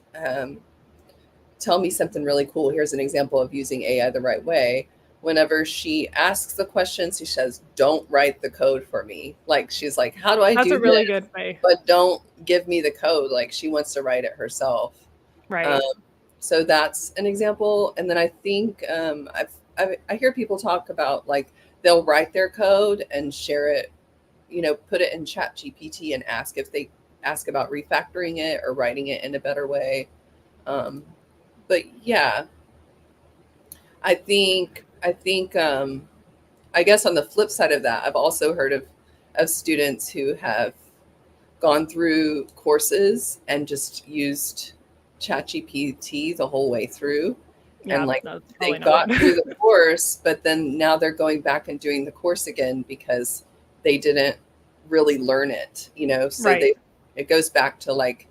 tell me something really cool. Here's an example of using AI the right way. Whenever she asks the question, she says, "Don't write the code for me." Like she's like, "How do I That's do a really this?" good way. But don't give me the code. Like she wants to write it herself. Um, Right. so that's an example. And then I think I hear people talk about like they'll write their code and share it, put it in Chat GPT and ask if they ask about refactoring it or writing it in a better way. Um, but yeah, I think I guess on the flip side of that, I've also heard of students who have gone through courses and just used ChatGPT the whole way through. And Yeah, like that's they probably not got through good. the course, but then now they're going back and doing the course again because they didn't really learn it. So Right. it goes back to like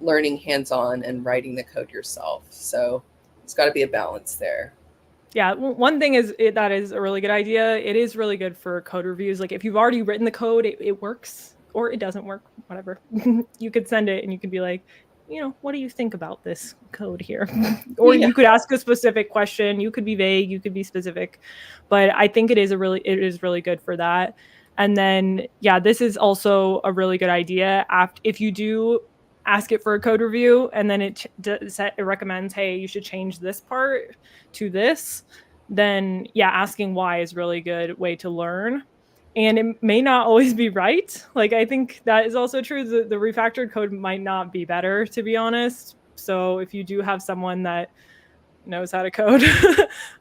learning hands-on and writing the code yourself. So it's got to be a balance there. Yeah, one thing is that is a really good idea. It is really good for code reviews. Like if you've already written the code, it works or it doesn't work, whatever. You could send it and you could be like, what do you think about this code here? Or Yeah. you could ask a specific question. You could be vague, you could be specific. But I think it is really good for that. And then yeah, this is also a really good idea. If you do ask it for a code review and then it recommends, hey, you should change this part to this, then yeah, asking why is really good way to learn. And it may not always be right. Like I think that is also true. The refactored code might not be better, to be honest. So if you do have someone that knows how to code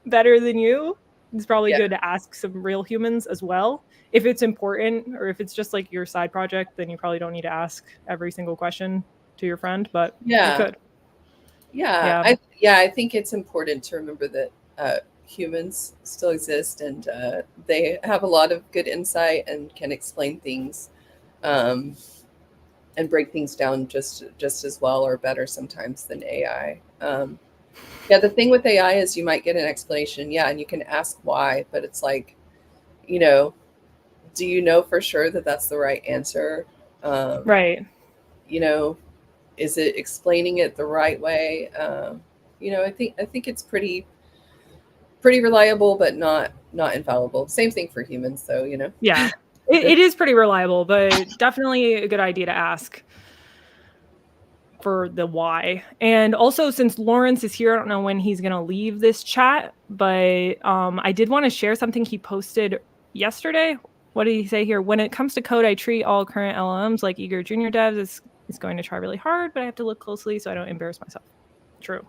better than you, it's probably Yeah. good to ask some real humans as well. If it's important or if it's just like your side project, then you probably don't need to ask every single question to your friend, but you Yeah. could. Yeah. Yeah. I think it's important to remember that humans still exist and they have a lot of good insight and can explain things. Um, and break things down just as well or better sometimes than AI. Yeah, the thing with AI is you might get an explanation, yeah, and you can ask why, but it's like, you know, do you know for sure that that's the right answer? Um, Right. you know, is it explaining it the right way? I think it's pretty reliable, but not infallible. Same thing for humans, though. Yeah. It is pretty reliable, but definitely a good idea to ask for the why. And also, since Lawrence is here, I don't know when he's going to leave this chat, but I did want to share something he posted yesterday. What did he say here? When it comes to code, I treat all current LLMs like eager junior devs. It's going to try really hard, but I have to look closely so I don't embarrass myself. True.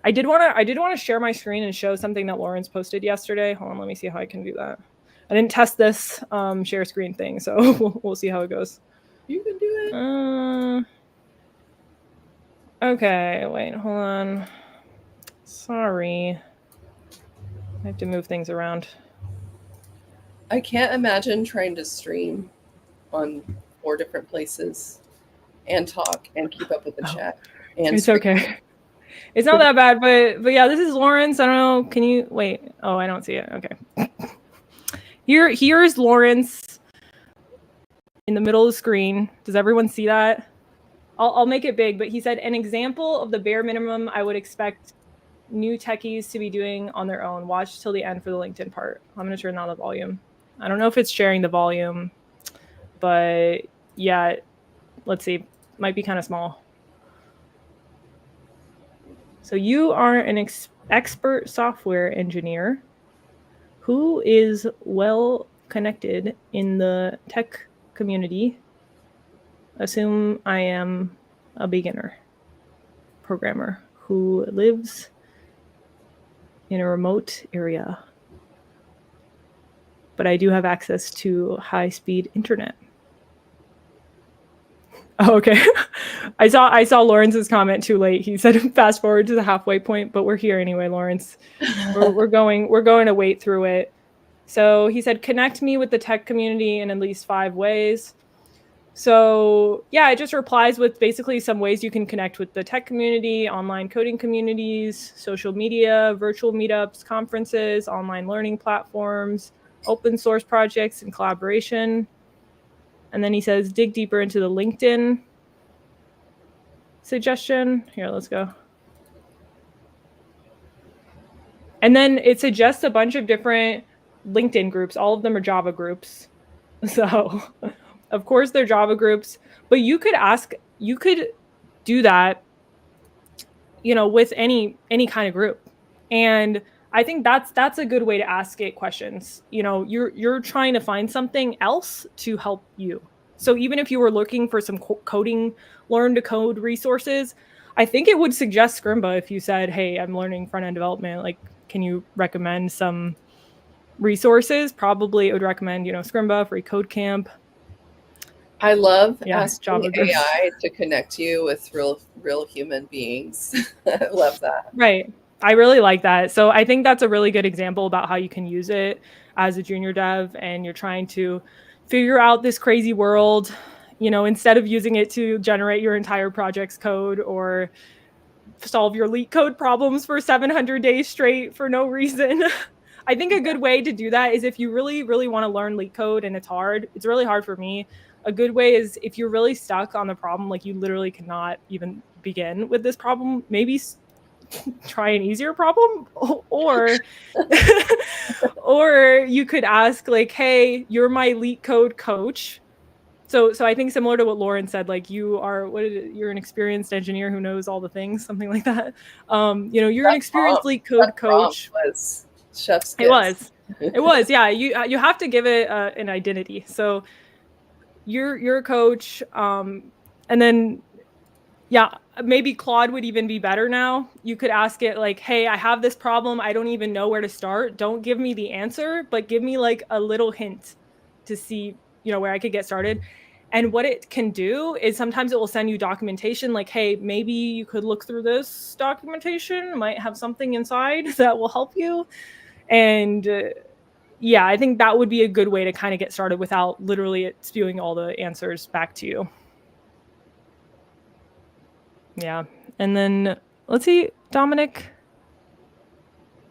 I did want to share my screen and show something that Lawrence posted yesterday. Hold on, let me see how I can do that. I didn't test this share screen thing, so we'll see how it goes. You can do it. Okay, wait, hold on. Sorry. I have to move things around. I can't imagine trying to stream on 4 different places and talk and keep up with the Oh, chat and it's screen. okay. It's not that bad, but yeah, this is Lawrence. I don't know. Can you wait? Oh, I don't see it. Okay. Here's Lawrence in the middle of the screen. Does everyone see that? I'll make it big, but he said an example of the bare minimum I would expect new techies to be doing on their own. Watch till the end for the LinkedIn part. I'm going to turn down the volume. I don't know if it's sharing the volume, but yeah, let's see. Might be kind of small. So you are an expert software engineer who is well connected in the tech community. Assume I am a beginner programmer who lives in a remote area. But I do have access to high-speed internet. Oh, okay. I saw Lawrence's comment too late. He said fast forward to the halfway point, but we're here anyway, Lawrence. We're going to wait through it. So he said, connect me with the tech community in at least 5 ways. So yeah, it just replies with basically some ways you can connect with the tech community, online coding communities, social media, virtual meetups, conferences, online learning platforms, open source projects, and collaboration. And then he says, dig deeper into the LinkedIn suggestion. Here, let's go. And then it suggests a bunch of different LinkedIn groups. All of them are Java groups. So of course they're Java groups, but you could do that, with any kind of group. And I think that's a good way to ask it questions. You're trying to find something else to help you. So even if you were looking for some coding, learn to code resources, I think it would suggest Scrimba if you said, hey, I'm learning front-end development. Like, can you recommend some resources? Probably it would recommend, Scrimba, Free Code Camp. I love Java asking groups. AI to connect you with real human beings. I love that. Right. I really like that. So I think that's a really good example about how you can use it as a junior dev and you're trying to figure out this crazy world, instead of using it to generate your entire project's code or solve your leak code problems for 700 days straight for no reason. I think a good way to do that is if you really, really want to learn leak code and it's really hard for me. A good way is if you're really stuck on the problem, like you literally cannot even begin with this problem, maybe try an easier problem, or or you could ask like, hey, you're my leak code coach. So I think similar to what Lauren said, like you're an experienced engineer who knows all the things, something like that. You're an experienced leak code coach. Was chef's kiss. It was, yeah. You have to give it an identity. So you're a coach, and then yeah, maybe Claude would even be better now. You could ask it like, hey, I have this problem. I don't even know where to start. Don't give me the answer, but give me like a little hint to see, where I could get started. And what it can do is sometimes it will send you documentation like, hey, maybe you could look through this documentation. It might have something inside that will help you. And yeah, I think that would be a good way to kind of get started without literally it spewing all the answers back to you. Yeah. And then let's see, Dominic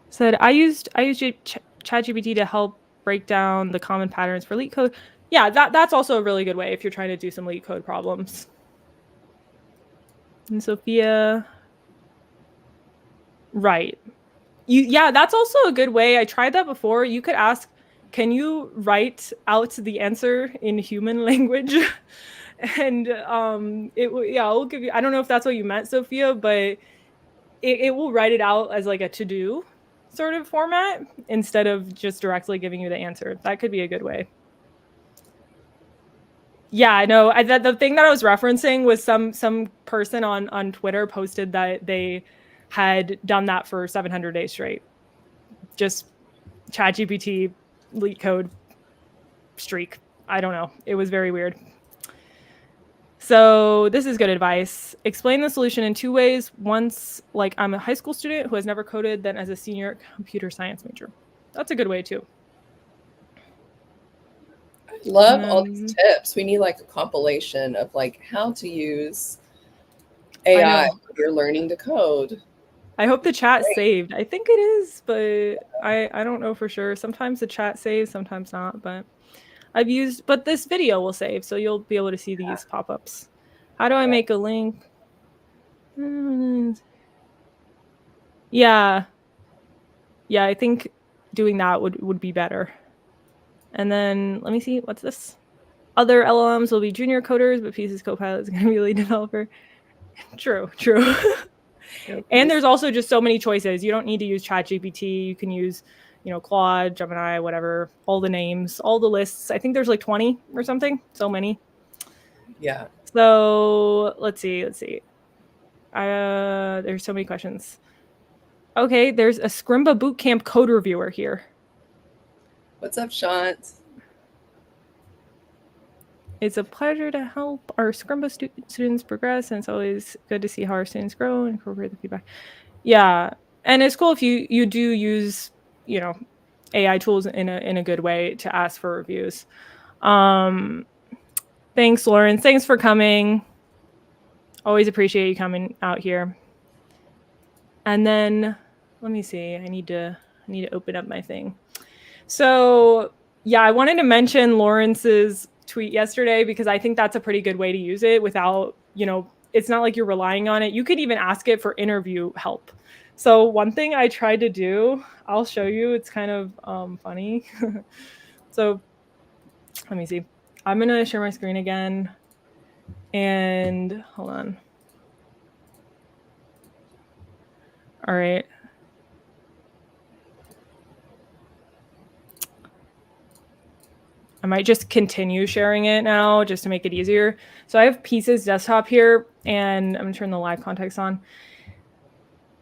said, I used ChatGPT to help break down the common patterns for leak code. Yeah, that's also a really good way if you're trying to do some leak code problems. And Sophia, right. Yeah, that's also a good way. I tried that before. You could ask, can you write out the answer in human language? And it'll give you, I don't know if that's what you meant, Sophia, but it will write it out as like a to-do sort of format instead of just directly giving you the answer. That could be a good way. Yeah, I know. The thing that I was referencing was some person on Twitter posted that they had done that for 700 days straight. Just ChatGPT leak code streak. I don't know. It was very weird. So this is good advice. Explain the solution in 2 ways. Once, like I'm a high school student who has never coded, then as a senior computer science major. That's a good way too. I love all these tips. We need like a compilation of like how to use AI when you're learning to code. I hope the chat saved. I think it is, but I don't know for sure. Sometimes the chat saves, sometimes not, but but this video will save, so you'll be able to see these pop-ups. How do I make a link? Yeah. Yeah, I think doing that would be better. And then let me see, what's this? Other LLMs will be junior coders, but Pieces Copilot is going to be lead developer. True. And there's also just so many choices. You don't need to use ChatGPT. You can use, Claude, Gemini, whatever, all the names, all the lists. I think there's like 20 or something. So many. Yeah. So let's see. There's so many questions. Okay, there's a Scrimba Bootcamp code reviewer here. What's up, Shant? It's a pleasure to help our Scrimba students progress, and it's always good to see how our students grow and incorporate the feedback. Yeah, and it's cool if you do use, AI tools in a good way to ask for reviews. Thanks, Lawrence. Thanks for coming. Always appreciate you coming out here. And then let me see. I need to open up my thing. So yeah, I wanted to mention Lawrence's tweet yesterday because I think that's a pretty good way to use it without, it's not like you're relying on it. You could even ask it for interview help. So one thing I tried to do, I'll show you. It's kind of funny. So let me see. I'm going to share my screen again. And hold on. All right. I might just continue sharing it now just to make it easier. So I have Pieces desktop here, and I'm going to turn the live context on.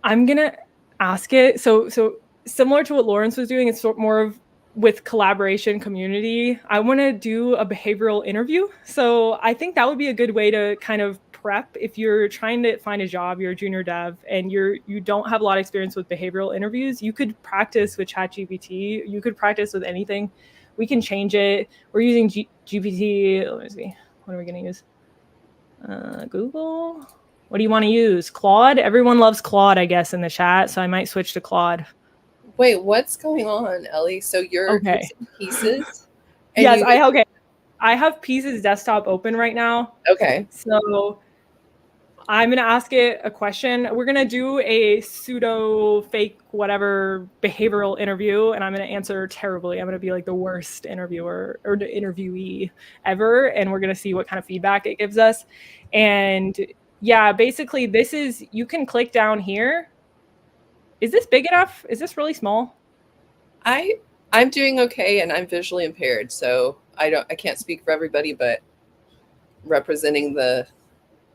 I'm going to ask it. So similar to what Lawrence was doing, it's more of with collaboration community. I want to do a behavioral interview. So I think that would be a good way to kind of prep if you're trying to find a job, you're a junior dev, and you don't have a lot of experience with behavioral interviews. You could practice with ChatGPT. You could practice with anything. We can change it. We're using GPT. Let me see. What are we going to use? Google. What do you want to use? Claude? Everyone loves Claude, I guess, in the chat. So I might switch to Claude. Wait, what's going on, Ellie? So you're using Pieces? Yes, I have Pieces desktop open right now. Okay. So I'm going to ask it a question. We're going to do a pseudo fake whatever behavioral interview, and I'm going to answer terribly. I'm going to be like the worst interviewer or the interviewee ever, and we're going to see what kind of feedback it gives us. And yeah, basically you can click down here. Is this big enough? Is this really small? I'm doing okay, and I'm visually impaired, so I can't speak for everybody, but representing the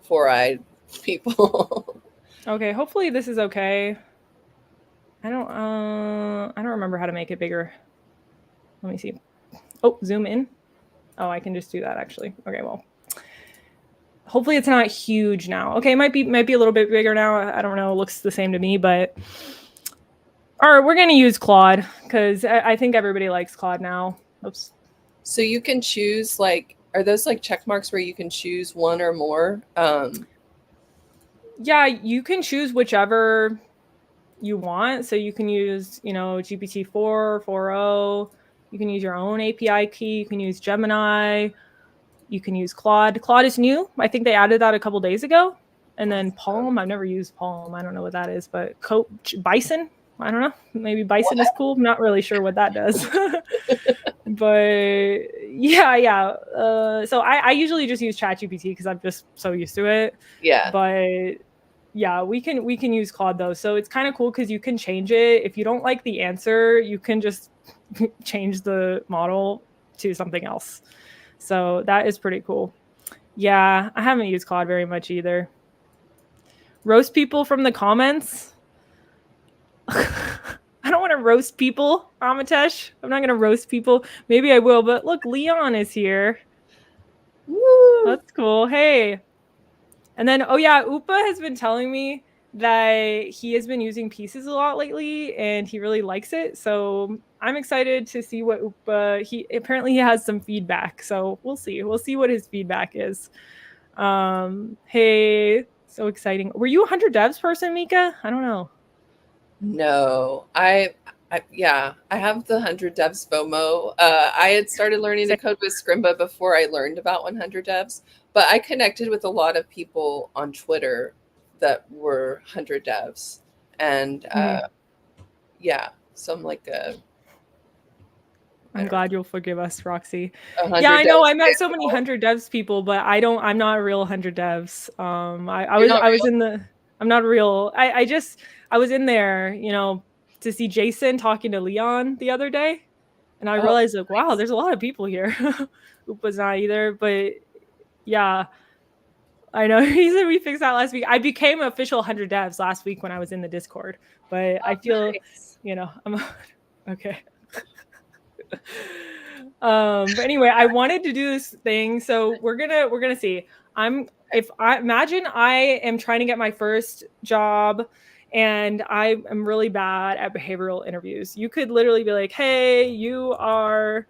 4-eyed people. Okay, hopefully this is okay. I don't remember how to make it bigger. Let me see. Oh, zoom in. Oh, I can just do that actually. Okay, well. Hopefully it's not huge now. Okay, it might be a little bit bigger now. I don't know. It looks the same to me, but all right, we're going to use Claude because I think everybody likes Claude now. Oops. So you can choose, like, are those like check marks where you can choose one or more? Yeah, you can choose whichever you want. So you can use, GPT-4, 4.0. You can use your own API key. You can use Gemini. You can use Claude. Claude is new. I think they added that a couple days ago. And then Palm. I've never used Palm. I don't know what that is, but Bison. I don't know. Maybe Bison is cool. I'm not really sure what that does. But yeah. So I usually just use ChatGPT because I'm just so used to it. Yeah. But yeah, we can use Claude though. So it's kind of cool because you can change it. If you don't like the answer, you can just change the model to something else. So that is pretty cool. Yeah, I haven't used Claude very much either. Roast people from the comments. I don't want to roast people, Amitesh. I'm not going to roast people. Maybe I will, but look, Leon is here. Woo. That's cool. Hey. And then, oh yeah, Upa has been telling me that he has been using Pieces a lot lately and he really likes it. So I'm excited to see what Upa, he has some feedback. So we'll see. We'll see what his feedback is. Hey, so exciting. Were you a 100 devs person, Micha? I don't know. No, I have the 100 devs FOMO. I had started learning to code with Scrimba before I learned about 100 devs, but I connected with a lot of people on Twitter that were 100 devs. And yeah, so I'm like I'm glad you'll forgive us, Roxy. 100 Yeah, I know. devs. I met so many 100 devs people, but I'm not a real 100 devs. I'm not real. I was in there, to see Jason talking to Leon the other day. And I realized like, wow, there's a lot of people here. Upa's not either, but yeah. I know he said we fixed that last week. I became official 100 devs last week when I was in the Discord, but I feel, Nice. I'm okay. But anyway, I wanted to do this thing, so we're gonna see. If I imagine I am trying to get my first job and I am really bad at behavioral interviews. You could literally be like, "Hey, you are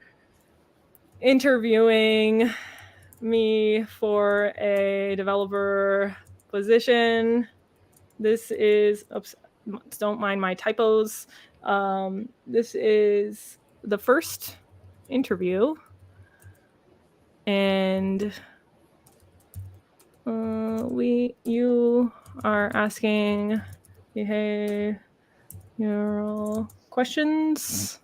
interviewing me for a developer position. This is, oops, don't mind my typos. This is the first interview, and you are asking behavioral questions.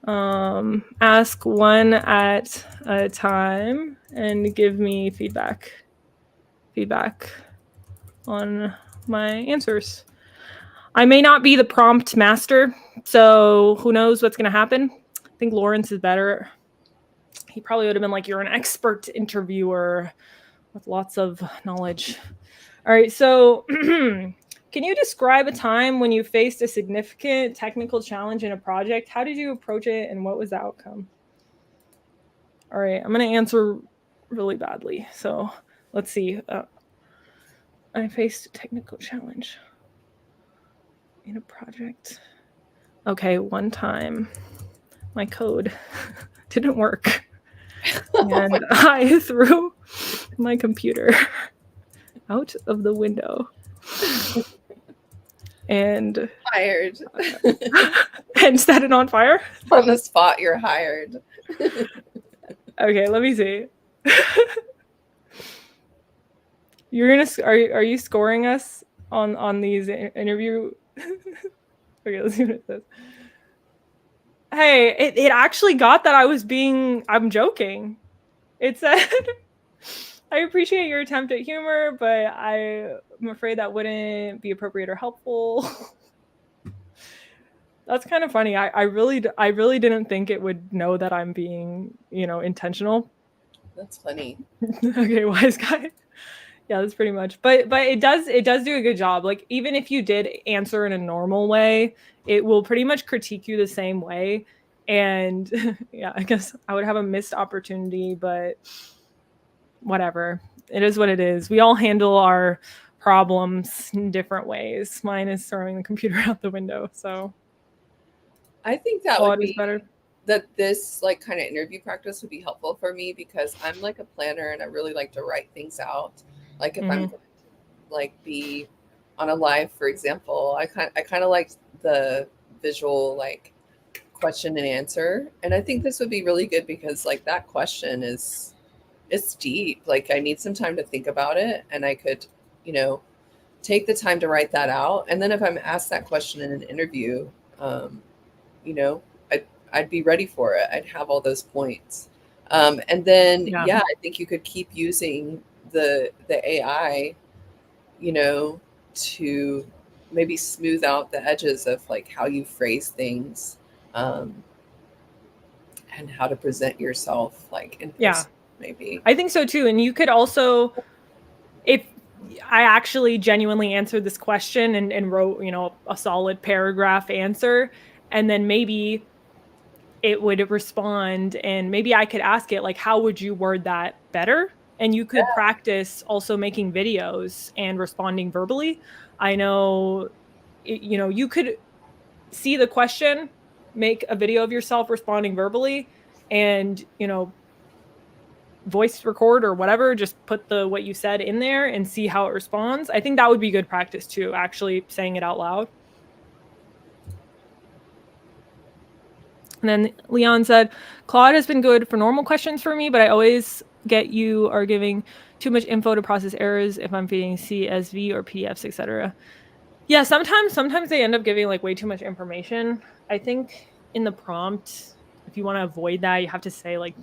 Ask one at a time and give me feedback on my answers. I may not be the prompt master, so who knows what's going to happen. I think Lawrence is better. He probably would have been like, you're an expert interviewer with lots of knowledge. All right, so can you describe a time when you faced a significant technical challenge in a project? How did you approach it, and what was the outcome? All right, I'm going to answer really badly. So let's see. I faced a technical challenge in a project. Okay, one time my code didn't work. And I threw my computer out of the window. And Hired. And set it on fire? On the spot, you're hired. Okay, let me see. Are you scoring us on these interview? Okay, let's see what it says. Hey, it actually got that I'm joking. It said, I appreciate your attempt at humor, but I'm afraid that wouldn't be appropriate or helpful. That's kind of funny. I really didn't think it would know that I'm being, intentional. That's funny. Okay, wise guy. Yeah, that's pretty much. But it does do a good job. Like, even if you did answer in a normal way, it will pretty much critique you the same way. And yeah, I guess I would have a missed opportunity, but whatever. It is what it is. We all handle our problems in different ways. Mine is throwing the computer out the window. So I think that Claude would is be better. that this like kind of interview practice would be helpful for me because I'm like a planner and I really like to write things out. Like if I'm going to like be on a live, for example, I kind of like the visual like question and answer. And I think this would be really good because like that question it's deep. Like I need some time to think about it and I could, take the time to write that out. And then if I'm asked that question in an interview, I'd be ready for it. I'd have all those points. And then, I think you could keep using the AI, to maybe smooth out the edges of like how you phrase things, and how to present yourself like in person, maybe. I think so too. And you could also, if I actually genuinely answered this question and wrote, a solid paragraph answer, and then maybe it would respond and maybe I could ask it like, how would you word that better? And you could practice also making videos and responding verbally. I know, you could see the question, make a video of yourself responding verbally, and, voice record or whatever, just put what you said in there and see how it responds. I think that would be good practice too, actually saying it out loud. And then Leon said, Claude has been good for normal questions for me, but I always get you are giving too much info to process errors if I'm feeding CSV or PDFs, etc. Yeah, sometimes they end up giving like way too much information. I think in the prompt, if you want to avoid that, you have to say like,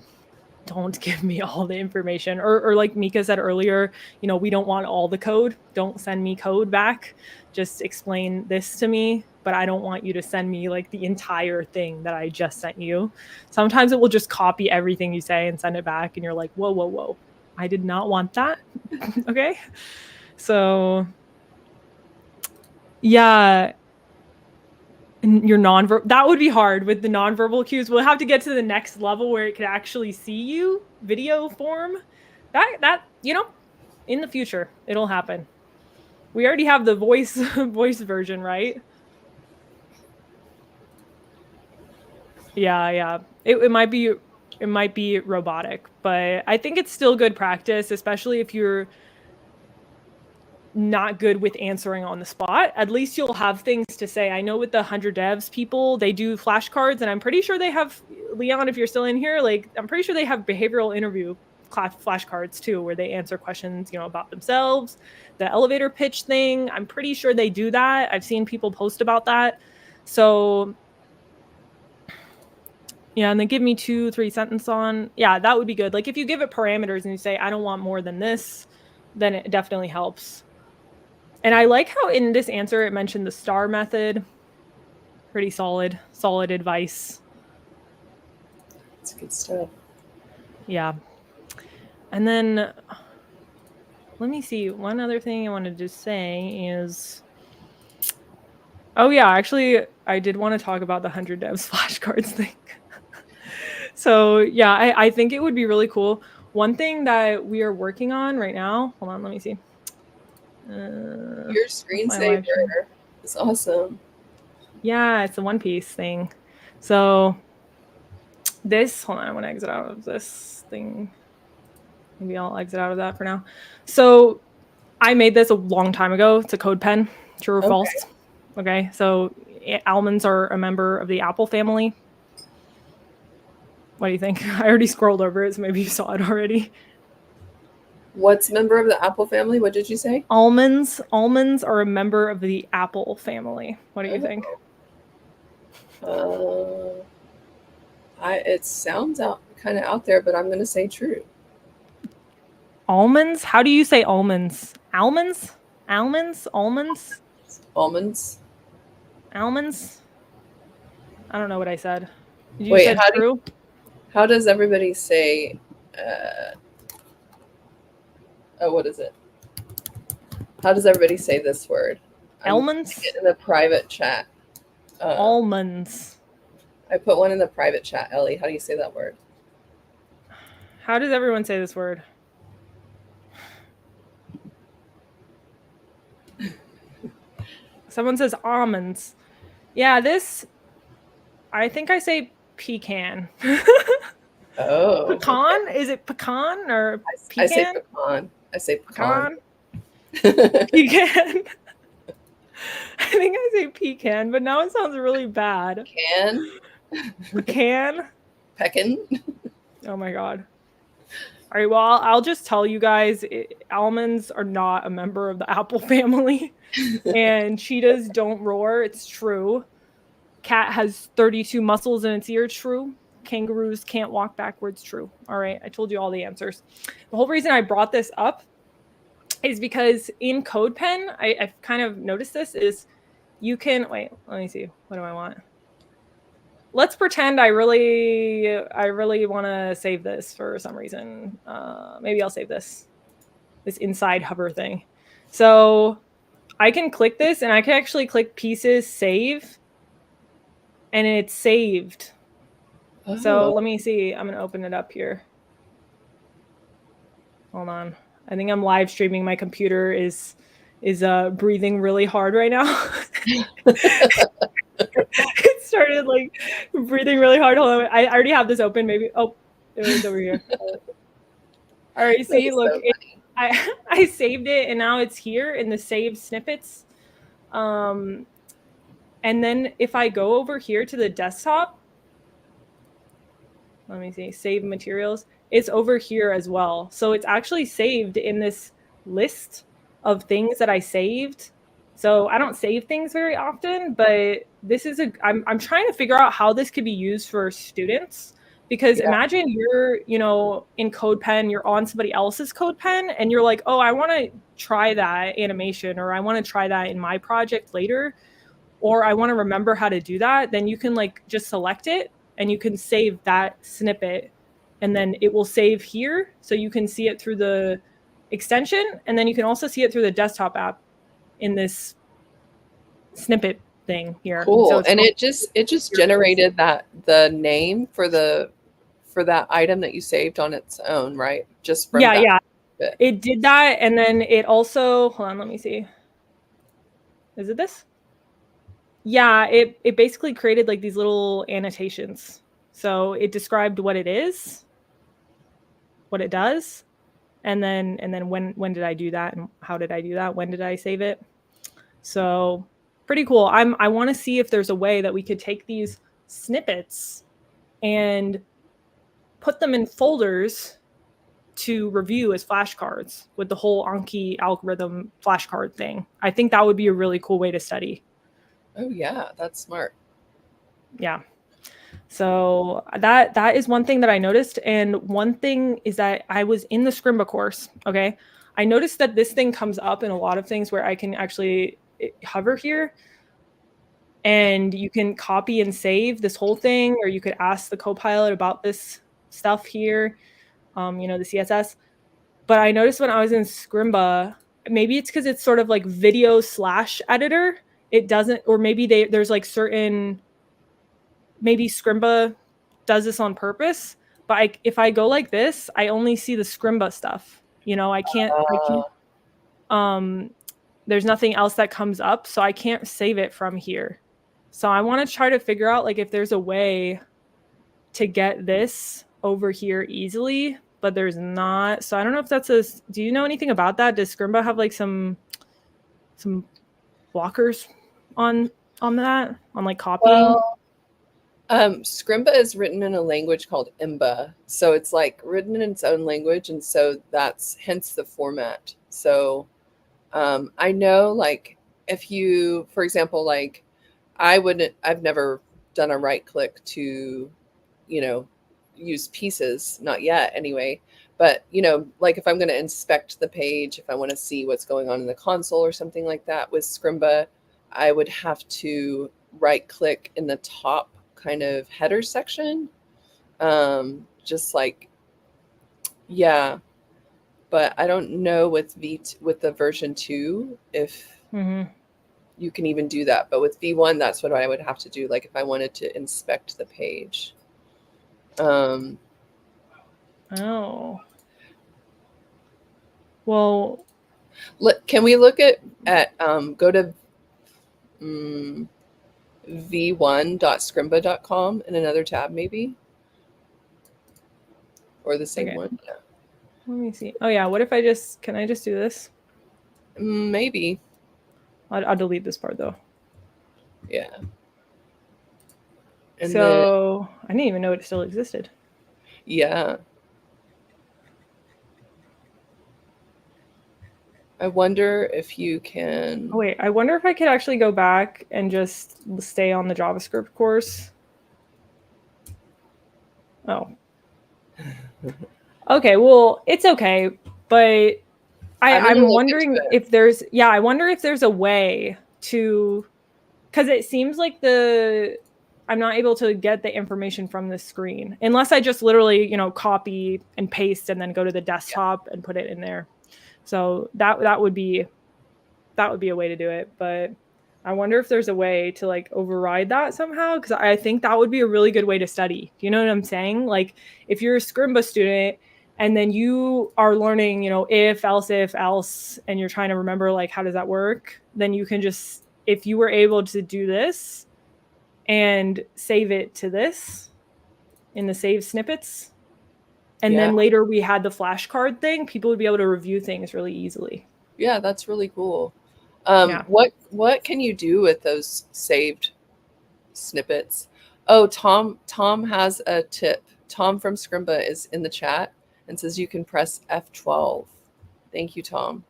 don't give me all the information. Or like Micha said earlier, we don't want all the code. Don't send me code back. Just explain this to me, but I don't want you to send me like the entire thing that I just sent you. Sometimes it will just copy everything you say and send it back, and you're like, whoa. I did not want that. Okay. So yeah, your nonverbal, that would be hard with the nonverbal cues. We'll have to get to the next level where it could actually see you video form. That in the future it'll happen. We already have the voice version, right? Yeah. It might be robotic, but I think it's still good practice, especially if you're not good with answering on the spot. At least you'll have things to say. I know with the 100 devs people, they do flashcards, and I'm pretty sure they have, Leon, if you're still in here, like I'm pretty sure they have behavioral interview class flashcards too, where they answer questions, about themselves. The elevator pitch thing, I'm pretty sure they do that. I've seen people post about that. So yeah, and then give me 2-3 sentence on. Yeah, that would be good. Like if you give it parameters and you say, I don't want more than this, then it definitely helps. And I like how in this answer it mentioned the STAR method. Pretty solid advice. That's good stuff. Yeah. And then let me see. One other thing I wanted to say is, oh yeah, actually I did want to talk about the 100 devs flashcards thing. So yeah, I think it would be really cool. One thing that we are working on right now, hold on, let me see. Your screensaver is awesome. Yeah, it's a One Piece thing. So this, hold on, I want to exit out of this thing. Maybe I'll exit out of that for now. So I made this a long time ago. It's a code pen, true or false. Okay, so almonds are a member of the apple family. What do you think? I already scrolled over it, so maybe you saw it already. What's a member of the apple family? What did you say? Almonds are a member of the apple family. What do you think? It sounds kind of out there, but I'm going to say true. Almonds? How do you say almonds? Almonds? Almonds? Almonds? Almonds? Almonds? I don't know what I said. Did you Wait, say true? How does everybody say, what is it? How does everybody say this word? Almonds? In the private chat. Almonds. I put one in the private chat. Ellie, how do you say that word? How does everyone say this word? Someone says almonds. Yeah, I think I say pecan. Oh. Pecan? Okay. Is it pecan or pecan? I say pecan. I say pecan. Pecan. I think I say pecan, but now it sounds really bad. Pecan? Peckin? Oh my God. All right, well, I'll just tell you guys, almonds are not a member of the apple family. And cheetahs don't roar. It's true. Cat has 32 muscles in its ear. True. Kangaroos can't walk backwards. True. All right. I told you all the answers. The whole reason I brought this up is because in CodePen, I've kind of noticed this is you can, wait, let me see. What do I want? Let's pretend I really want to save this for some reason. Maybe I'll save this inside hover thing. So I can click this and I can actually click pieces, save, and it's saved. Oh. So let me see. I'm going to open it up here. Hold on. I think I'm live streaming. My computer is breathing really hard right now. It started like breathing really hard. Hold on. I already have this open. Maybe. Oh, it was over here. All right. See, look, so I saved it and now it's here in the saved snippets. And then if I go over here to the desktop, let me see, save materials, it's over here as well. So it's actually saved in this list of things that I saved. So I don't save things very often, but this is I'm trying to figure out how this could be used for students. Because imagine you're, in CodePen, you're on somebody else's CodePen, and you're like, oh, I want to try that animation, or I want to try that in my project later, or I want to remember how to do that. Then you can just select it, and you can save that snippet, and then it will save here. So you can see it through the extension, and then you can also see it through the desktop app in this snippet thing here. Cool. So And it just generated the name for that item that you saved on its own, right? Just from that bit. It did that, and then it also, hold on, let me see. Is it this? Yeah, it basically created like these little annotations. So it described what it is, what it does, and then when did I do that, and how did I do that? When did I save it? So pretty cool. I want to see if there's a way that we could take these snippets and put them in folders to review as flashcards with the whole Anki algorithm flashcard thing. I think that would be a really cool way to study. Oh yeah, that's smart. Yeah. So that is one thing that I noticed. And one thing is that I was in the Scrimba course. Okay. I noticed that this thing comes up in a lot of things where I can actually hover here and you can copy and save this whole thing, or you could ask the Copilot about this stuff here, the CSS. But I noticed when I was in Scrimba, maybe it's because it's sort of like video / editor. It doesn't, or maybe there's like certain, maybe Scrimba does this on purpose. But if I go like this, I only see the Scrimba stuff. I can't, there's nothing else that comes up. So I can't save it from here. So I want to try to figure out like if there's a way to get this over here easily, but there's not. So I don't know if that's do you know anything about that? Does Scrimba have like some blockers on that, on like copying? Well, Scrimba is written in a language called Imba. So it's like written in its own language. And so that's hence the format. So I know like if you, for example, like I've never done a right click to, use pieces, not yet anyway. But, like if I'm going to inspect the page, if I want to see what's going on in the console or something like that with Scrimba, I would have to right click in the top kind of header section. Just like, yeah. But I don't know with the version 2 if you can even do that. But with V1, that's what I would have to do. Like if I wanted to inspect the page. Oh. Well, can we look at go to v1.scrimba.com in another tab maybe? Or the same one? Yeah. Let me see. Oh yeah, what if can I just do this? Maybe. I'll delete this part though. Yeah. And so I didn't even know it still existed. Yeah. I wonder if you can. Oh, wait, I wonder if I could actually go back and just stay on the JavaScript course. Oh. Okay, well, it's okay, but I'm wondering if there's, I wonder if there's a way to, because it seems like I'm not able to get the information from the screen unless I just literally, copy and paste and then go to the desktop and put it in there. So that would be a way to do it. But I wonder if there's a way to like override that somehow, because I think that would be a really good way to study. Do you know what I'm saying? Like if you're a Scrimba student and then you are learning, if, else, and you're trying to remember like how does that work, then you can just, if you were able to do this and save it to this in the save snippets, and then later we had the flashcard thing, people would be able to review things really easily. Yeah, that's really cool. What can you do with those saved snippets? Oh, Tom has a tip. Tom from Scrimba is in the chat and says you can press F12. Thank you, Tom.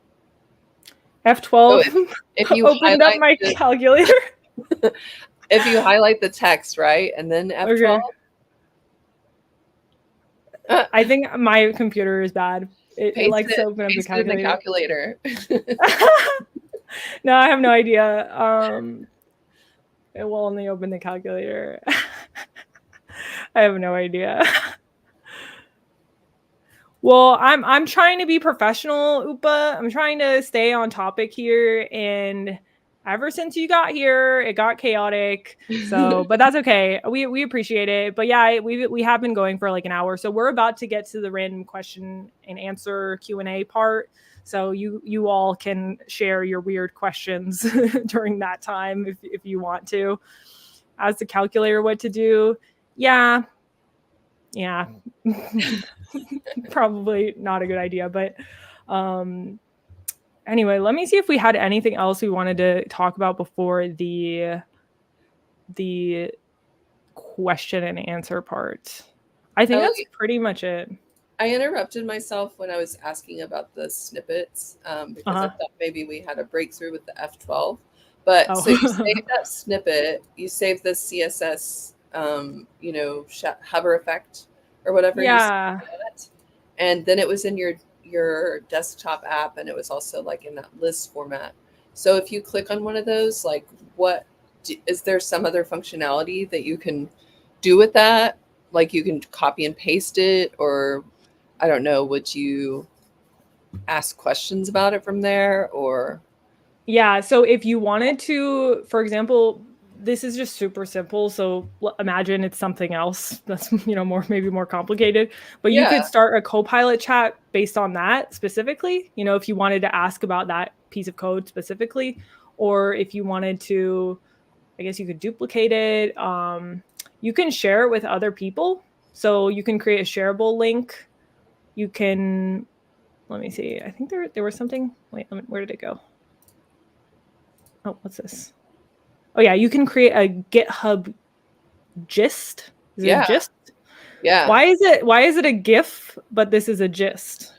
F12. So if you opened up my calculator. If you highlight the text, right, and then F12. Okay. I think my computer is bad. It likes to open up the calculator. No, I have no idea. It will only open the calculator. I have no idea. Well, I'm trying to be professional, Upa. I'm trying to stay on topic here, and ever since you got here, it got chaotic. So, but that's okay. We appreciate it. But yeah, we have been going for like an hour, so we're about to get to the random question and answer Q&A part. So you all can share your weird questions during that time if you want to. Ask the calculator what to do. Yeah. Probably not a good idea, but anyway, let me see if we had anything else we wanted to talk about before the question and answer part. I think that's pretty much it. I interrupted myself when I was asking about the snippets because I thought maybe we had a breakthrough with the F12. But so you save that snippet, you save the CSS, hover effect or whatever. Yeah. You that, and then it was in your desktop app, and it was also like in that list format. So if you click on one of those, like is there some other functionality that you can do with that? Like you can copy and paste it, or I don't know, would you ask questions about it from there or? Yeah, so if you wanted to, for example, this is just super simple. So imagine it's something else that's, maybe more complicated, but you could start a Copilot chat based on that specifically, if you wanted to ask about that piece of code specifically, or if you wanted to, I guess you could duplicate it. You can share it with other people. So you can create a shareable link. You can, let me see. I think there was something, wait, where did it go? Oh, what's this? Oh yeah, you can create a GitHub gist. Is it a gist? Yeah. Why is it a GIF, but this is a gist?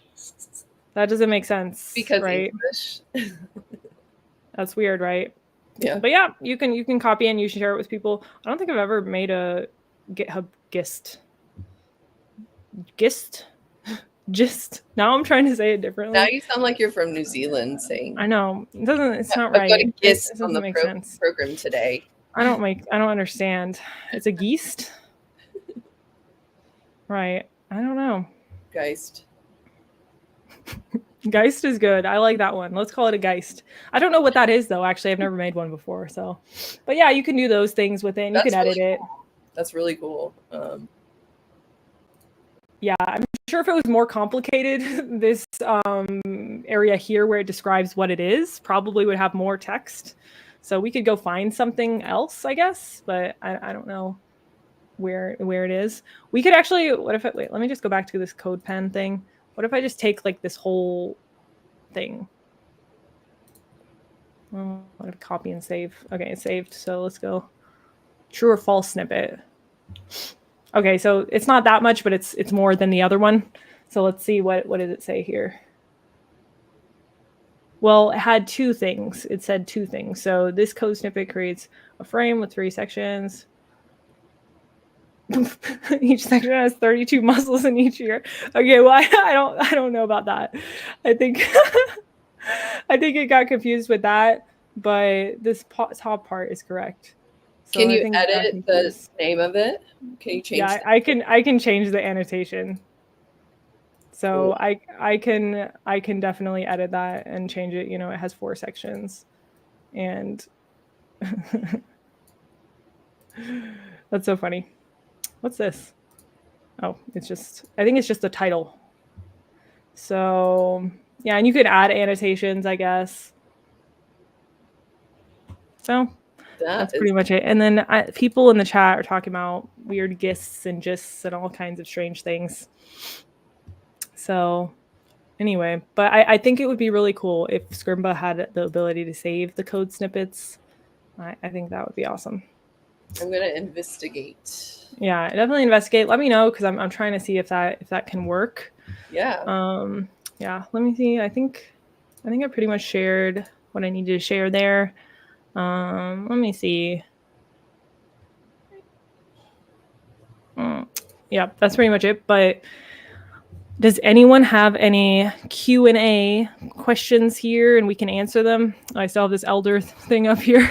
That doesn't make sense. Because right? English. That's weird, right? Yeah. But yeah, you can copy and you share it with people. I don't think I've ever made a GitHub gist. Gist. Now I'm trying to say it differently. Now you sound like you're from New Zealand saying. I know. It's not right. I've got a gist it on the make sense. program today. I don't understand. It's a geist? Right. I don't know. Geist. Geist is good. I like that one. Let's call it a Geist. I don't know what that is though. Actually, I've never made one before. So, but yeah, you can do those things with it. You can edit it. That's really cool. Yeah, I'm sure if it was more complicated, this area here where it describes what it is probably would have more text. So we could go find something else, I guess, but I don't know where it is. We could actually, wait, let me just go back to this CodePen thing. What if I just take like this whole thing? Well, I'm gonna copy and save. Okay, it's saved. So let's go. True or false snippet. Okay, so it's not that much, but it's more than the other one. So let's see what does it say here. Well, it had two things. It said two things. So this code snippet creates a frame with 3 sections. Each section has 32 muscles in each ear. Okay, well I don't know about that. I think it got confused with that, but this top part is correct. So can you edit the name of it? Can you change? Yeah, I can change the annotation. So cool. I can definitely edit that and change it. It has 4 sections, and that's so funny. What's this? Oh, I think it's just a title. So yeah, and you could add annotations, I guess. So that's pretty much it. And then people in the chat are talking about weird gists and gists and all kinds of strange things. So anyway, but I think it would be really cool if Scrimba had the ability to save the code snippets. I think that would be awesome. I'm gonna investigate. Yeah, definitely investigate. Let me know because I'm trying to see if that can work. Yeah. Yeah. Let me see. I think I pretty much shared what I needed to share there. Let me see. Yeah, that's pretty much it. But does anyone have any Q&A questions here and we can answer them? I still have this elder thing up here.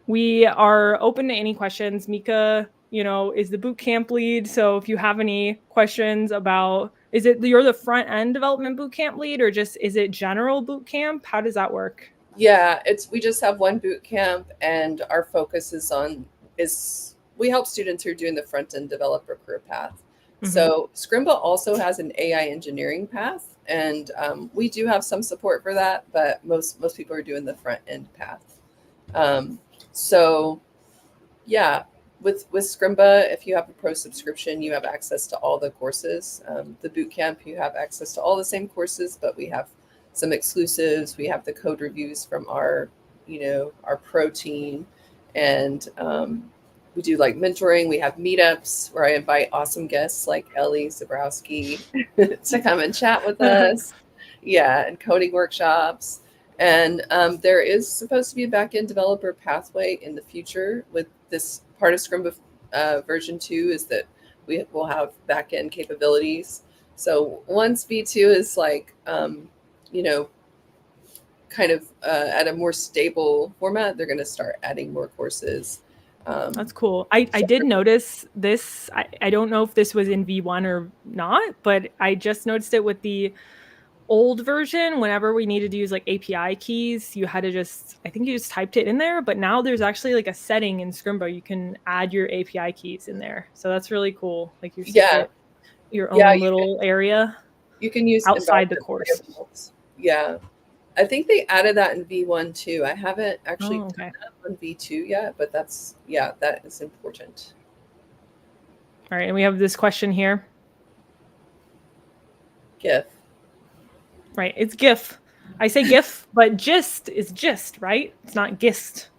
We are open to any questions. Micha is the boot camp lead. So if you have any questions about, is it you're the front end development boot camp lead, or just is it general boot camp? How does that work? Yeah, we just have one boot camp, and our focus is we help students who are doing the front end developer career path. So Scrimba also has an AI engineering path, and we do have some support for that, but most people are doing the front end path. So yeah, with Scrimba, if you have a pro subscription, you have access to all the courses. The boot camp, you have access to all the same courses, but we have some exclusives. We have the code reviews from our pro team, and we do like mentoring. We have meetups where I invite awesome guests like Ellie, Zubrowski to come and chat with us. Yeah, and coding workshops. And there is supposed to be a backend developer pathway in the future. With this part of Scrimba version 2 is that we will have backend capabilities. So once V2 is like, kind of at a more stable format, they're going to start adding more courses. That's cool. I did notice this. I don't know if this was in V1 or not, but I just noticed it with the old version. Whenever we needed to use like API keys, you had to I think you just typed it in there, but now there's actually like a setting in Scrimba. You can add your API keys in there. So that's really cool. Like your secret, your own little area. You can use outside the course. Variables. Yeah. I think they added that in V1 too. I haven't actually done that on V2 yet, but that is important. All right. And we have this question here. GIF. Right. It's GIF. I say GIF, but gist is gist, right? It's not gist.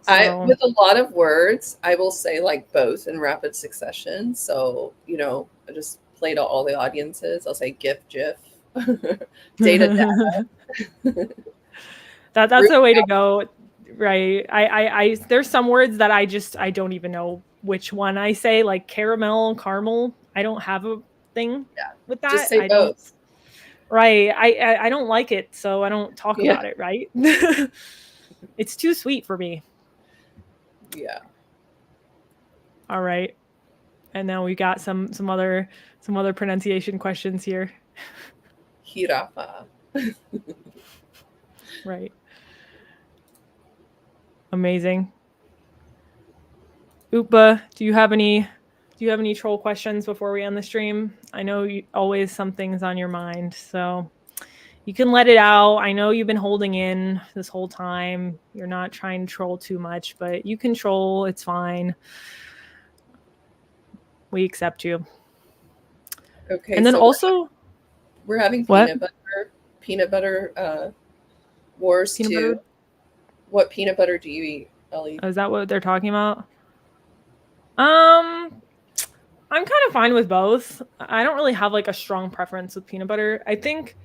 So, with a lot of words, I will say like both in rapid succession. So, I just play to all the audiences. I'll say GIF, GIF. data. That's the way to go, right? I there's some words that I don't even know which one I say, like caramel, caramel. I don't have a thing with that. Just say both. Right. I don't like it, so I don't talk about it, right? It's too sweet for me. Yeah. All right. And now we got some other pronunciation questions here. Hirafa. Right. Amazing. Upa, do you have any troll questions before we end the stream? I know always something's on your mind, so you can let it out. I know you've been holding in this whole time. You're not trying to troll too much, but you can troll. It's fine. We accept you. Okay. And then also we're having peanut butter wars too. Butter? What peanut butter do you eat, Ellie? Oh, is that what they're talking about? I'm kind of fine with both. I don't really have like a strong preference with peanut butter. I think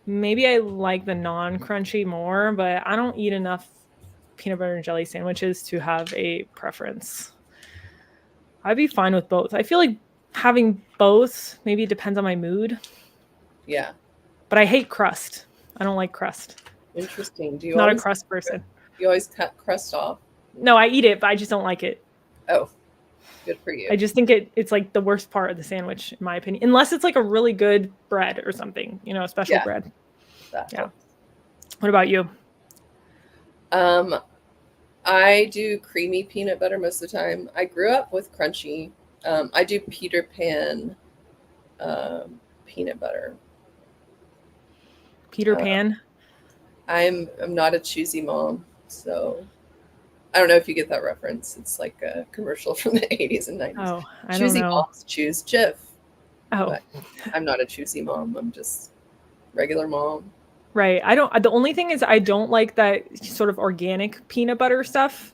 maybe I like the non-crunchy more, but I don't eat enough peanut butter and jelly sandwiches to have a preference. I'd be fine with both. I feel like having both maybe depends on my mood. Yeah. But I hate crust. I don't like crust. Interesting. Do you not a crust person? You always cut crust off? No, I eat it, but I just don't like it. Oh, good for you. I just think it's like the worst part of the sandwich, in my opinion. Unless it's like a really good bread or something, a special bread. Yeah. What about you? I do creamy peanut butter most of the time. I grew up with crunchy. I do Peter Pan peanut butter. Peter Pan? I'm not a choosy mom, so I don't know if you get that reference. It's like a commercial from the 80s and 90s. Oh, I choosy don't know. moms choose Jif. Oh. But I'm not a choosy mom. I'm just regular mom. Right. The only thing is I don't like that sort of organic peanut butter stuff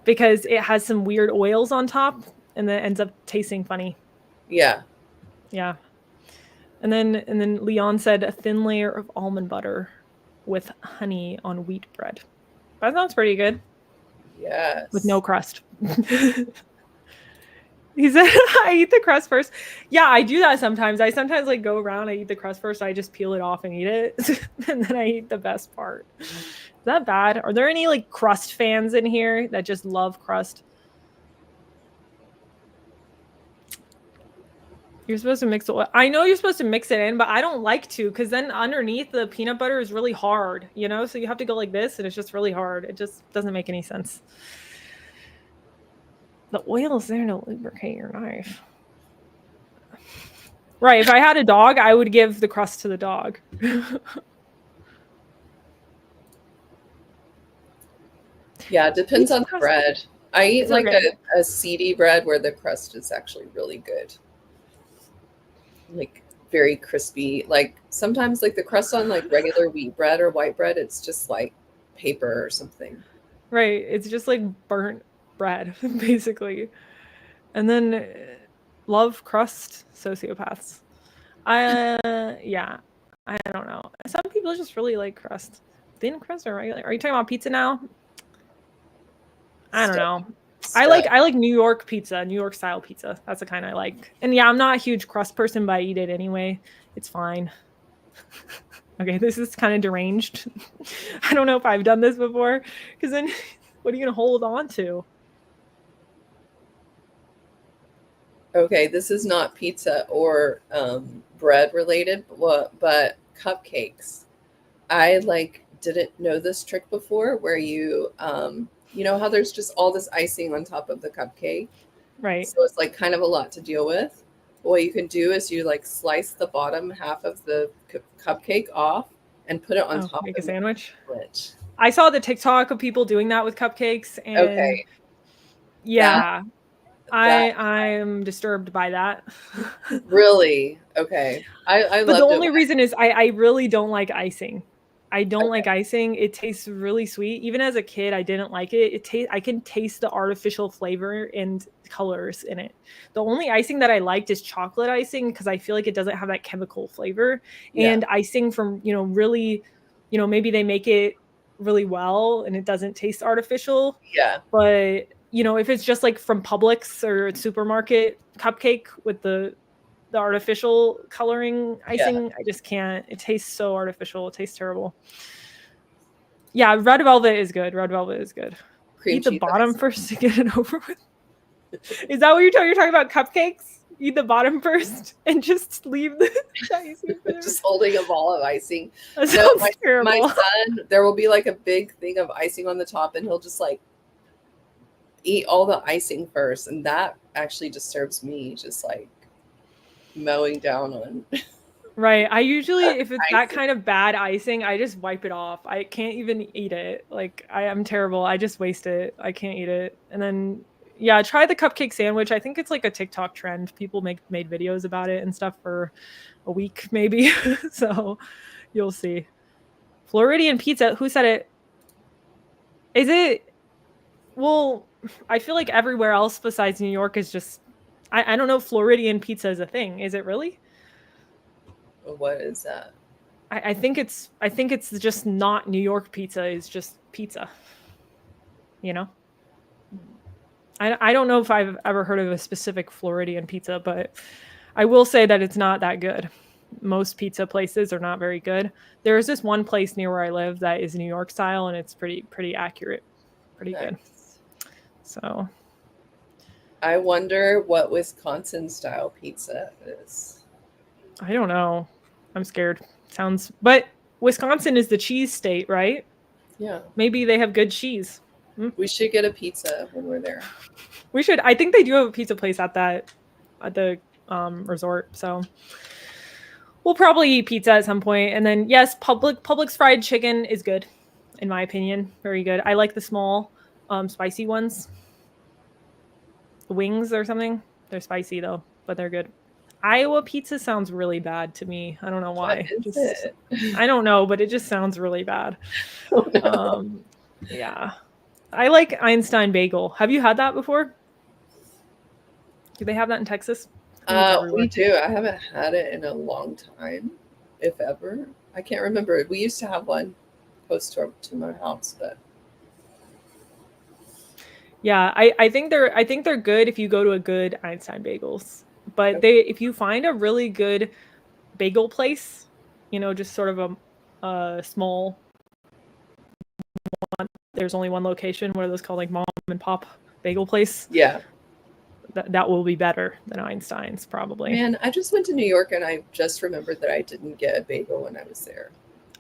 because it has some weird oils on top and then ends up tasting funny. Yeah. Yeah. And then Leon said a thin layer of almond butter with honey on wheat bread. That sounds pretty good. Yes. With no crust. He said, I eat the crust first. Yeah, I do that sometimes. I sometimes go around, I eat the crust first. I just peel it off and eat it. And then I eat the best part. Is that bad? Are there any like crust fans in here that just love crust? You're supposed to mix it. I know you're supposed to mix it in, but I don't like to because then underneath the peanut butter is really hard, you know? So you have to go like this and it's just really hard. It just doesn't make any sense. The oil is there to lubricate your knife. Right. If I had a dog, I would give the crust to the dog. Yeah, it depends on the bread. I eat like a seedy bread where the crust is actually really good. Like very crispy. Like sometimes like the crust on like regular wheat bread or white bread, it's just like paper or something. Right. It's just like burnt bread, basically. And then love crust sociopaths. Yeah. I don't know. Some people just really like crust. Thin crust or regular? Are you talking about pizza now? I don't know. I like New York pizza, New York style pizza. That's the kind I like. And yeah, I'm not a huge crust person, but I eat it anyway. It's fine. Okay, this is kind of deranged. I don't know if I've done this before, because then what are you gonna hold on to? Okay, this is not pizza or bread related, but cupcakes. I like didn't know this trick before, where you know how there's just all this icing on top of the cupcake, right? So it's like kind of a lot to deal with. What you can do is you like slice the bottom half of the cupcake off and put it on top. Make a sandwich. Sandwich. I saw the TikTok of people doing that with cupcakes, and okay, yeah. I'm disturbed by that. Really? Okay. I but the only reason is I really don't like icing. I don't like icing. It tastes really sweet. Even as a kid, I didn't like it. I can taste the artificial flavor and colors in it. The only icing that I liked is chocolate icing because I feel like it doesn't have that chemical flavor. Yeah. And icing from, really, maybe they make it really well and it doesn't taste artificial. Yeah. But, if it's just like from Publix or a supermarket cupcake with the artificial coloring icing, I just can't. It tastes so artificial. It tastes terrible. Yeah, red velvet is good. Red velvet is good. Eat the bottom first to get it over with. Is that what you're talking about? Cupcakes? Eat the bottom first and just leave the icing. Just holding a ball of icing. That sounds terrible. My son, there will be like a big thing of icing on the top, and he'll just like eat all the icing first, and that actually disturbs me. Just like mowing down on. Right. I usually, if it's that kind of bad icing, I just wipe it off. I can't even eat it. Like, I am terrible. I just waste it. I can't eat it. And then, yeah, try the cupcake sandwich. I think it's like a TikTok trend. People made videos about it and stuff for a week, maybe. So you'll see. Floridian pizza. Who said it? Is it? Well, I feel like everywhere else besides New York is just, I don't know if Floridian pizza is a thing. Is it really? What is that? I think it's just not New York pizza. It's just pizza. I don't know if I've ever heard of a specific Floridian pizza, but I will say that it's not that good. Most pizza places are not very good. There is this one place near where I live that is New York style, and it's pretty accurate, pretty good. So I wonder what Wisconsin style pizza is. I don't know. I'm scared. But Wisconsin is the cheese state, right? Yeah. Maybe they have good cheese. We should get a pizza when we're there. We should. I think they do have a pizza place at the resort. So we'll probably eat pizza at some point. And then yes, Publix fried chicken is good, in my opinion. Very good. I like the small, spicy ones. The wings or something. They're spicy though, but they're good. Iowa pizza sounds really bad to me. I don't know why. What is it? I don't know, but it just sounds really bad. Oh, no. Yeah. I like Einstein bagel. Have you had that before? Do they have that in Texas? We do. I haven't had it in a long time, if ever. I can't remember. We used to have one close to my house, but yeah, I think they're good if you go to a good Einstein Bagels. But if you find a really good bagel place, just sort of a small there's only one location. What are those called? Like mom and pop bagel place? Yeah. That will be better than Einstein's, probably. Man, I just went to New York and I just remembered that I didn't get a bagel when I was there.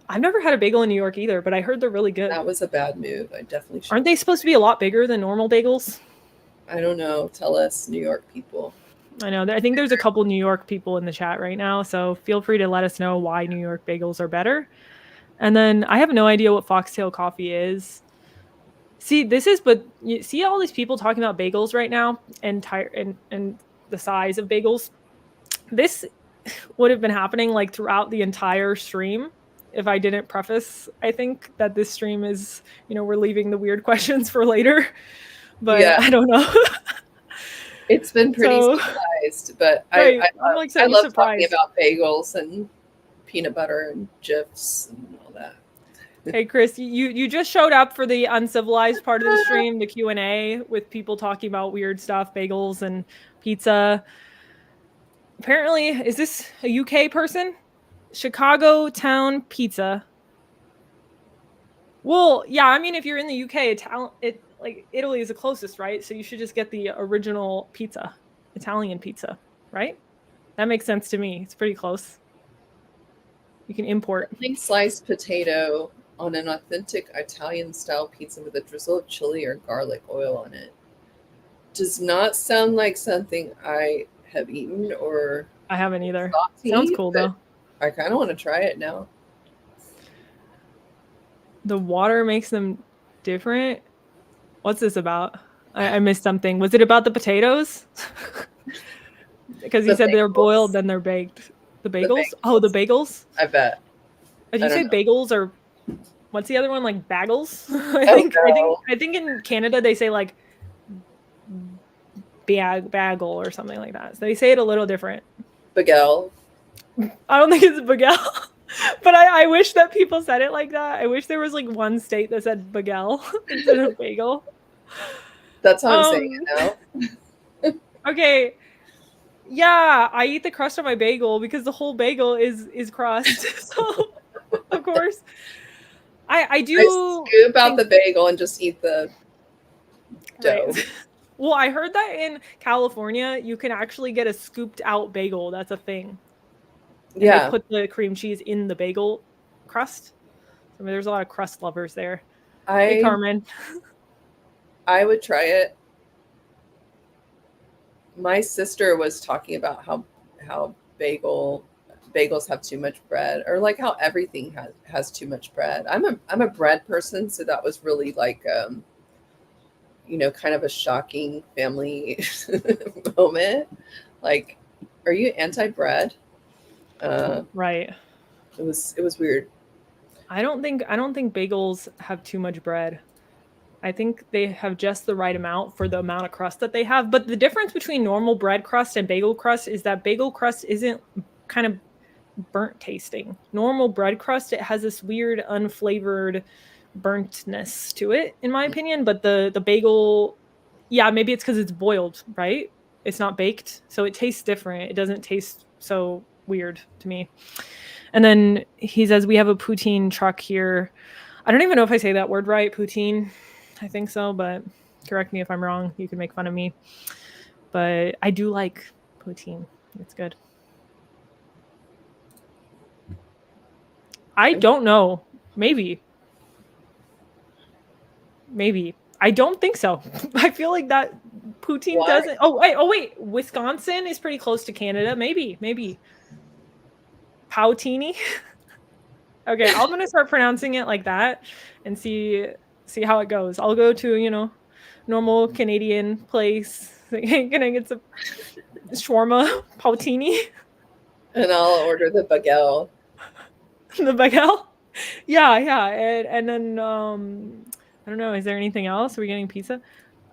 I've never had a bagel in New York either, but I heard they're really good. That was a bad move. I definitely should. Aren't they supposed to be a lot bigger than normal bagels? I don't know. Tell us, New York people. I know. I think there's a couple New York people in the chat right now, so feel free to let us know why New York bagels are better. And then I have no idea what foxtail coffee is. See, but you see all these people talking about bagels right now and the size of bagels. This would have been happening like throughout the entire stream if I didn't preface, I think, that this stream is, we're leaving the weird questions for later. But yeah. I don't know. It's been pretty surprised, but right. I love talking about bagels and peanut butter and GIFs and all that. Hey, Chris, you just showed up for the uncivilized part of the stream, the Q&A with people talking about weird stuff, bagels and pizza. Apparently, is this a UK person? Chicago Town Pizza. Well, yeah, I mean, if you're in the UK, like Italy is the closest, right? So you should just get the original pizza, Italian pizza, right? That makes sense to me. It's pretty close. You can import. Thin sliced potato on an authentic Italian-style pizza with a drizzle of chili or garlic oil on it. Does not sound like something I have eaten or... I haven't either. Sounds cool, though. I kind of want to try it now. The water makes them different? What's this about? I missed something. Was it about the potatoes? Because you said they're boiled, then they're baked. The bagels? Oh, the bagels? I bet. Did you say bagels or what's the other one? Like bagels? I think in Canada they say like bagel or something like that. So they say it a little different. Bagel. I don't think it's bagel. But I wish that people said it like that. I wish there was like one state that said bagel instead of bagel. That's how I'm saying it now. Okay. Yeah, I eat the crust on my bagel because the whole bagel is crust. So, of course, I do. I scoop out the bagel and just eat the dough. Right. Well, I heard that in California, you can actually get a scooped out bagel. That's a thing. And they put the cream cheese in the bagel crust. I mean, there's a lot of crust lovers there. Hey, Carmen. I would try it. My sister was talking about how bagels have too much bread, or like how everything has too much bread. I'm a bread person, so that was really like kind of a shocking family moment. Like, are you anti-bread? Right. It was weird. I don't think bagels have too much bread. I think they have just the right amount for the amount of crust that they have. But the difference between normal bread crust and bagel crust is that bagel crust isn't kind of burnt tasting. Normal bread crust, it has this weird unflavored burntness to it, in my opinion. But the bagel, yeah, maybe it's because it's boiled, right? It's not baked, so it tastes different. It doesn't taste so weird to me. And then he says, we have a poutine truck here. I don't even know if I say that word right, poutine. I think so, but correct me if I'm wrong. You can make fun of me. But I do like poutine. It's good. I don't know. Maybe. I don't think so. I feel like that poutine doesn't. Oh wait. Wisconsin is pretty close to Canada. Maybe. Poutini. Okay, I'm gonna start pronouncing it like that and see how it goes. I'll go to normal Canadian place. Gonna get some shawarma poutini, and I'll order the bagel. The bagel, yeah, and then I don't know. Is there anything else? Are we getting pizza?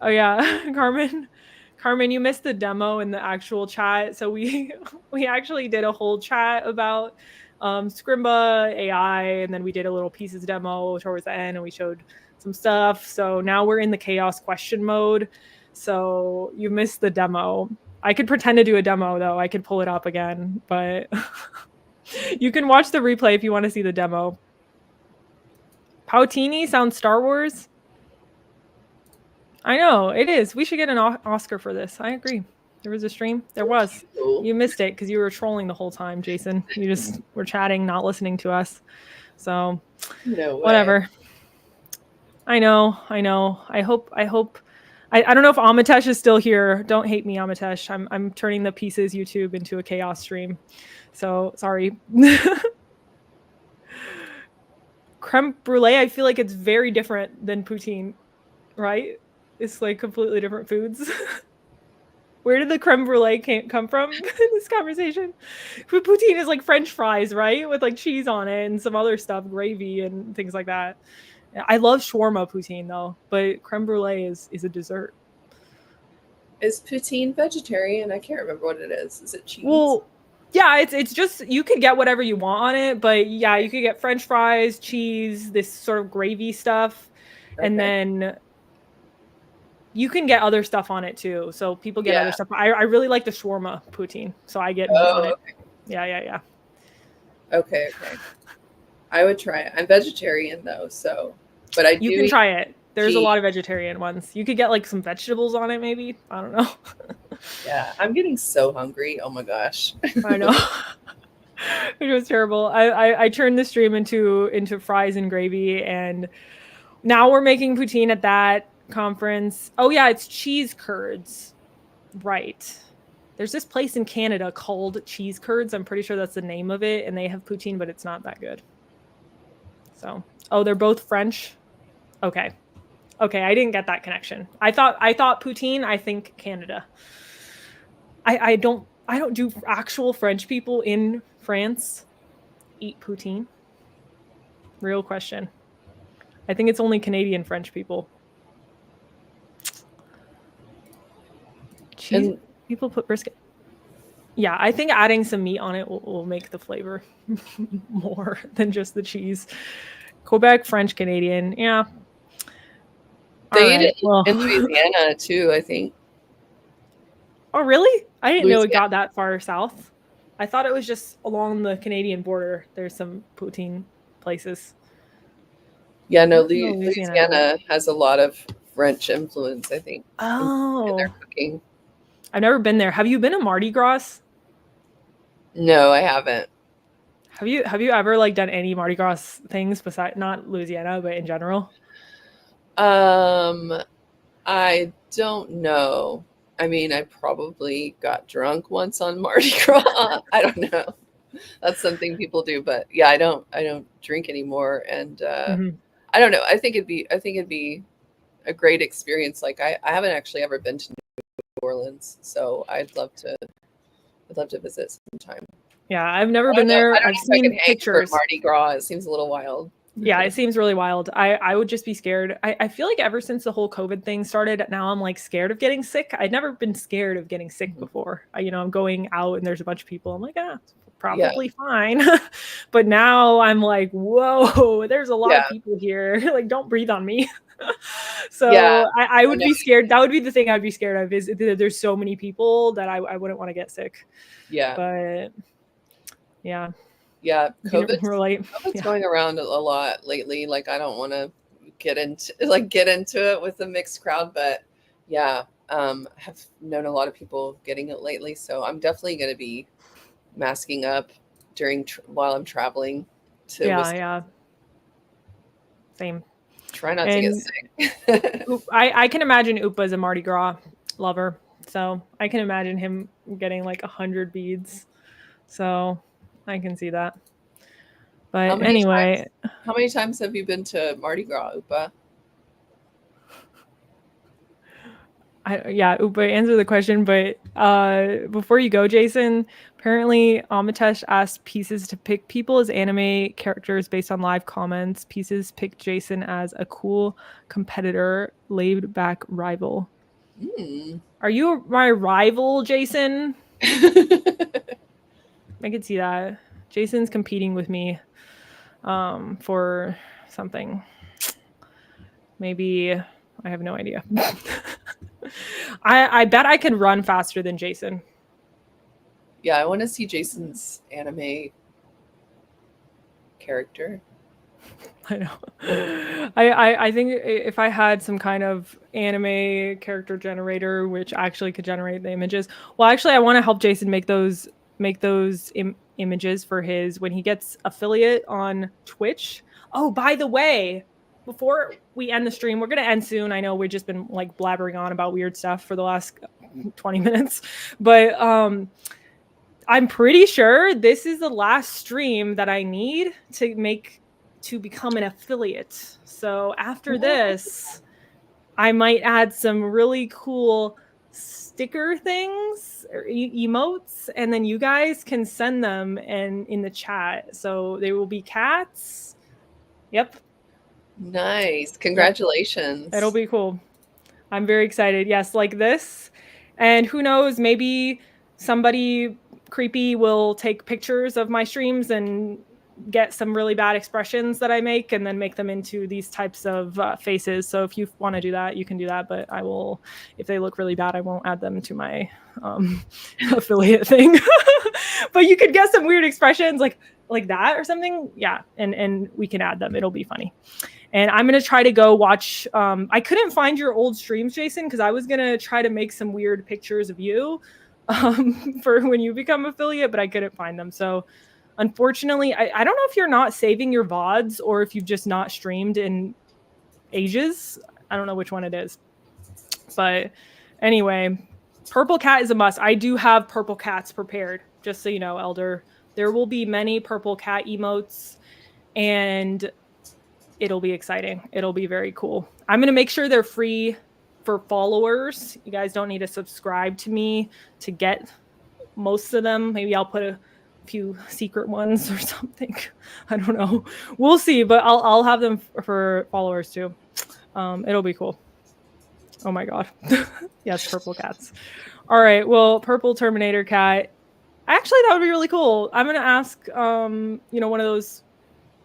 Oh yeah, Carmen, you missed the demo in the actual chat. So we actually did a whole chat about Scrimba AI, and then we did a little pieces demo towards the end, and we showed some stuff. So now we're in the chaos question mode. So you missed the demo. I could pretend to do a demo though. I could pull it up again, but you can watch the replay if you want to see the demo. Poutini sounds Star Wars. I know, it is. We should get an Oscar for this. I agree. There was a stream. There was. You missed it because you were trolling the whole time, Jason. You just were chatting, not listening to us. So, No way. whatever. I know. I hope. I don't know if Amitesh is still here. Don't hate me, Amitesh. I'm turning the Pieces YouTube into a chaos stream. So, sorry. Creme brulee, I feel like it's very different than poutine, right? It's like completely different foods. Where did the creme brulee come from in this conversation? Poutine is like French fries, right? With like cheese on it and some other stuff, gravy and things like that. I love shawarma poutine though, but creme brulee is a dessert. Is poutine vegetarian? I can't remember what it is. Is it cheese? Well, yeah, it's just you could get whatever you want on it, but yeah, you could get French fries, cheese, this sort of gravy stuff, and then you can get other stuff on it too. So people get other stuff. I really like the shawarma poutine, so I get on it. Okay. Yeah. Okay. I would try it. I'm vegetarian though, so but you can try it. There's a lot of vegetarian ones. You could get like some vegetables on it, maybe. I don't know. Yeah, I'm getting so hungry. Oh my gosh. I know. It was terrible. I turned the stream into fries and gravy, and now we're making poutine at that conference. Oh yeah, it's cheese curds. Right. There's this place in Canada called Cheese Curds. I'm pretty sure that's the name of it, and they have poutine, but it's not that good. So, they're both French. Okay, I didn't get that connection. I thought poutine. I think Canada. I don't do actual French people in France eat poutine. Real question. I think it's only Canadian French people. Cheese, people put brisket. Yeah, I think adding some meat on it will make the flavor more than just the cheese. Quebec, French, Canadian. Yeah. They eat it in Louisiana too, I think. Oh, really? I didn't know it got that far south. I thought it was just along the Canadian border. There's some poutine places. Yeah, no, Louisiana has a lot of French influence, I think. Oh. In their cooking. I've never been there. Have you been to Mardi Gras? No, I haven't. Have you ever like done any Mardi Gras things besides not Louisiana, but in general? I don't know. I mean, I probably got drunk once on Mardi Gras. I don't know. That's something people do, but yeah, I don't drink anymore, and I don't know. I think it'd be a great experience. Like I haven't actually ever been to New Orleans, so I'd love to visit sometime. Yeah, I've never been there. I've seen pictures. Mardi Gras. It seems a little wild. Yeah, it seems really wild. I would just be scared. I feel like ever since the whole COVID thing started, now I'm like scared of getting sick. I'd never been scared of getting sick before. I'm going out and there's a bunch of people. I'm like, probably fine. But now I'm like, whoa, there's a lot of people here. Like, don't breathe on me. So I would be scared. That would be the thing I'd be scared of, is there's so many people that I wouldn't want to get sick. Yeah. But yeah. Yeah, COVID's going around a lot lately. Like, I don't want to get into it with a mixed crowd, but yeah, have known a lot of people getting it lately. So I'm definitely going to be masking up while I'm traveling to Wisconsin. Same. Try not to get sick. I can imagine Upa's a Mardi Gras lover, so I can imagine him getting like 100 beads. So I can see that. But how many times have you been to Mardi Gras, Upa? Upa, answer the question. But before you go, Jason, apparently Amitesh asked Pieces to pick people as anime characters based on live comments. Pieces picked Jason as a cool competitor, laid back rival. Are you my rival, Jason? I could see that. Jason's competing with me for something. Maybe, I have no idea. I bet I could run faster than Jason. Yeah, I want to see Jason's anime character. I know. I think if I had some kind of anime character generator which actually could generate the images. Well, actually, I want to help Jason make those images for his when he gets affiliate on Twitch. Oh, by the way, before we end the stream, we're gonna end soon. I know we've just been like blabbering on about weird stuff for the last 20 minutes, but I'm pretty sure this is the last stream that I need to become an affiliate. So after this, I might add some really cool sticker things or emotes, and then you guys can send them in the chat. So they will be cats. Yep. Nice. Congratulations. Yep. It'll be cool. I'm very excited. Yes, like this. And who knows, maybe somebody creepy will take pictures of my streams and get some really bad expressions that I make and then make them into these types of faces. So if you want to do that, you can do that. But I will, if they look really bad, I won't add them to my affiliate thing. But you could get some weird expressions like that or something. Yeah, and we can add them. It'll be funny. And I'm going to try to go watch. I couldn't find your old streams, Jason, because I was going to try to make some weird pictures of you for when you become affiliate, but I couldn't find them. So unfortunately, I don't know if you're not saving your VODs or if you've just not streamed in ages. I don't know which one it is. But anyway, purple cat is a must. I do have purple cats prepared, just so you know, Elder. There will be many purple cat emotes, and it'll be exciting. It'll be very cool. I'm going to make sure they're free for followers. You guys don't need to subscribe to me to get most of them. Maybe I'll put a few secret ones or something. I don't know. We'll see, but I'll have them for followers too. It'll be cool. Oh my God. Yes, purple cats. All right. Well, purple Terminator cat. Actually, that would be really cool. I'm going to ask, one of those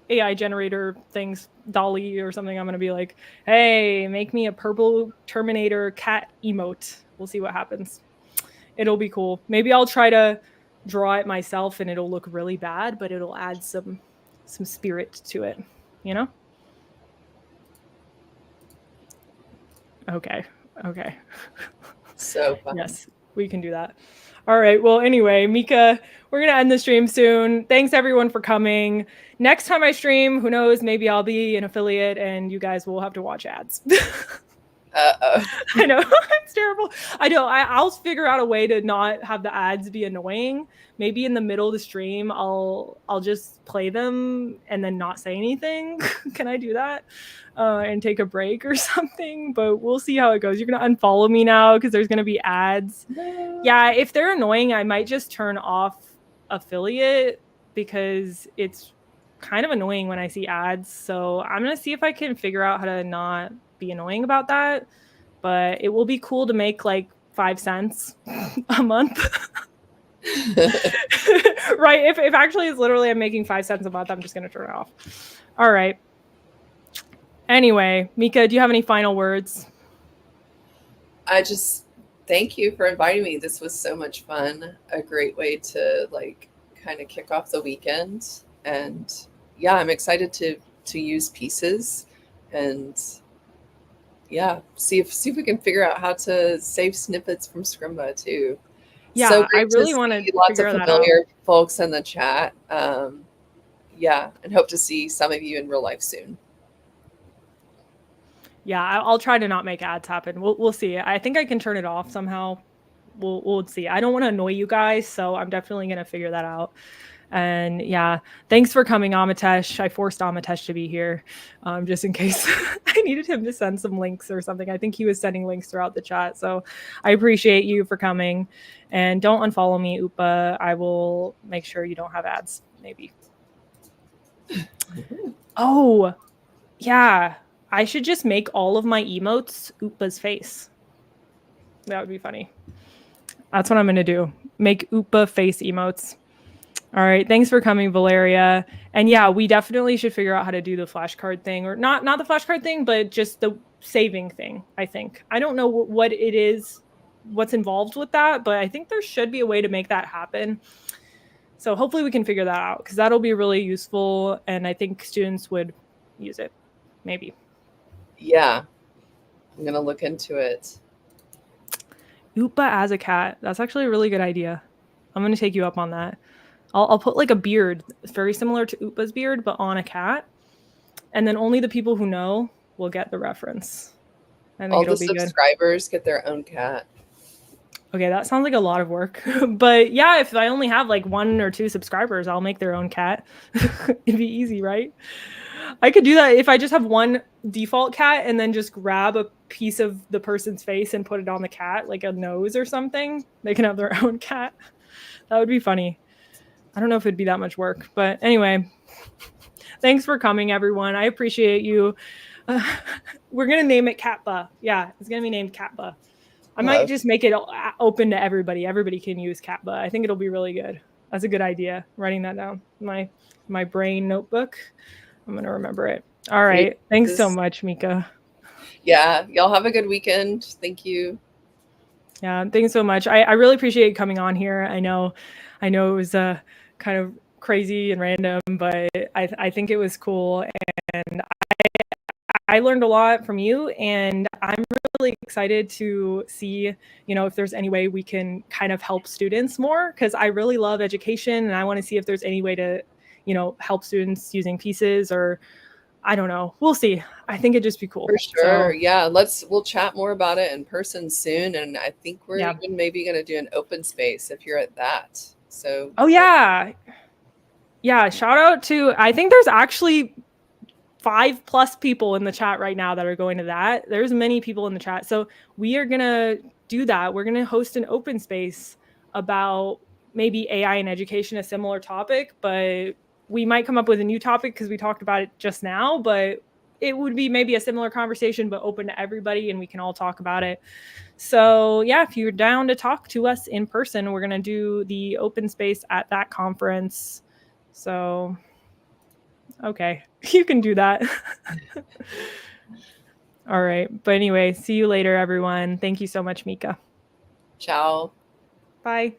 AI generator things, Dolly or something. I'm going to be like, hey, make me a purple Terminator cat emote. We'll see what happens. It'll be cool. Maybe I'll try to draw it myself and it'll look really bad, but it'll add some spirit to it, you know? Okay. So fun. Yes, we can do that. All right. Well, anyway, Micha, we're going to end the stream soon. Thanks everyone for coming. Next time I stream, who knows, maybe I'll be an affiliate and you guys will have to watch ads. I know. It's terrible. I know. I'll figure out a way to not have the ads be annoying. Maybe in the middle of the stream, I'll just play them and then not say anything. Can I do that? And take a break or something? But we'll see how it goes. You're going to unfollow me now because there's going to be ads. No. Yeah, if they're annoying, I might just turn off affiliate because it's kind of annoying when I see ads. So I'm going to see if I can figure out how to not be annoying about that, but it will be cool to make like 5 cents a month. Right, if actually it's literally I'm making 5 cents a month, I'm just going to turn it off. All right. Anyway, Micha, do you have any final words? I just thank you for inviting me. This was so much fun. A great way to like kind of kick off the weekend. And yeah, I'm excited to use pieces and yeah, see if we can figure out how to save snippets from Scrimba too. Yeah, so I really want to lots of familiar folks in the chat. Yeah, and hope to see some of you in real life soon. Yeah, I'll try to not make ads happen. We'll see. I think I can turn it off somehow. We'll see. I don't want to annoy you guys, so I'm definitely going to figure that out. And yeah, thanks for coming, Amitesh. I forced Amitesh to be here just in case I needed him to send some links or something. I think he was sending links throughout the chat. So I appreciate you for coming. And don't unfollow me, Upa. I will make sure you don't have ads, maybe. Oh, yeah. I should just make all of my emotes Upa's face. That would be funny. That's what I'm going to do. Make Upa face emotes. All right. Thanks for coming, Valeria. And yeah, we definitely should figure out how to do the flashcard thing, or not the flashcard thing, but just the saving thing, I think. I don't know what it is, what's involved with that, but I think there should be a way to make that happen. So hopefully we can figure that out because that'll be really useful. And I think students would use it. Maybe. Yeah. I'm going to look into it. Oopa as a cat. That's actually a really good idea. I'm going to take you up on that. I'll put like a beard very similar to Oopa's beard, but on a cat. And then only the people who know will get the reference. I think All it'll the be good. subscribers get their own cat. Okay, that sounds like a lot of work. But yeah, if I only have like 1 or 2 subscribers, I'll make their own cat. It'd be easy, right? I could do that if I just have one default cat and then just grab a piece of the person's face and put it on the cat, like a nose or something. They can have their own cat. That would be funny. I don't know if it'd be that much work, but anyway, thanks for coming, everyone. I appreciate you. We're going to name it Catba. Yeah, it's going to be named Catba. I might just make it open to everybody. Everybody can use Catba. I think it'll be really good. That's a good idea. I'm writing that down. My brain notebook. I'm going to remember it. All right. Thanks so much, Micha. Yeah. Y'all have a good weekend. Thank you. Yeah. Thanks so much. I really appreciate you coming on here. I know it was kind of crazy and random, but I think it was cool. And I learned a lot from you, and I'm really excited to see, if there's any way we can kind of help students more, because I really love education and I want to see if there's any way to, help students using pieces, or I don't know. We'll see. I think it'd just be cool. For sure. So, yeah. We'll chat more about it in person soon. And I think we're even maybe going to do an open space if you're at that. So. Oh, yeah. Yeah. Shout out to, I think there's actually 5+ people in the chat right now that are going to that. There's many people in the chat. So we are going to do that. We're going to host an open space about maybe AI in education, a similar topic, but we might come up with a new topic because we talked about it just now, but it would be maybe a similar conversation, but open to everybody and we can all talk about it. So yeah, if you're down to talk to us in person, we're going to do the open space at that conference. So okay, you can do that. All right. But anyway, see you later, everyone. Thank you so much, Micha. Ciao. Bye.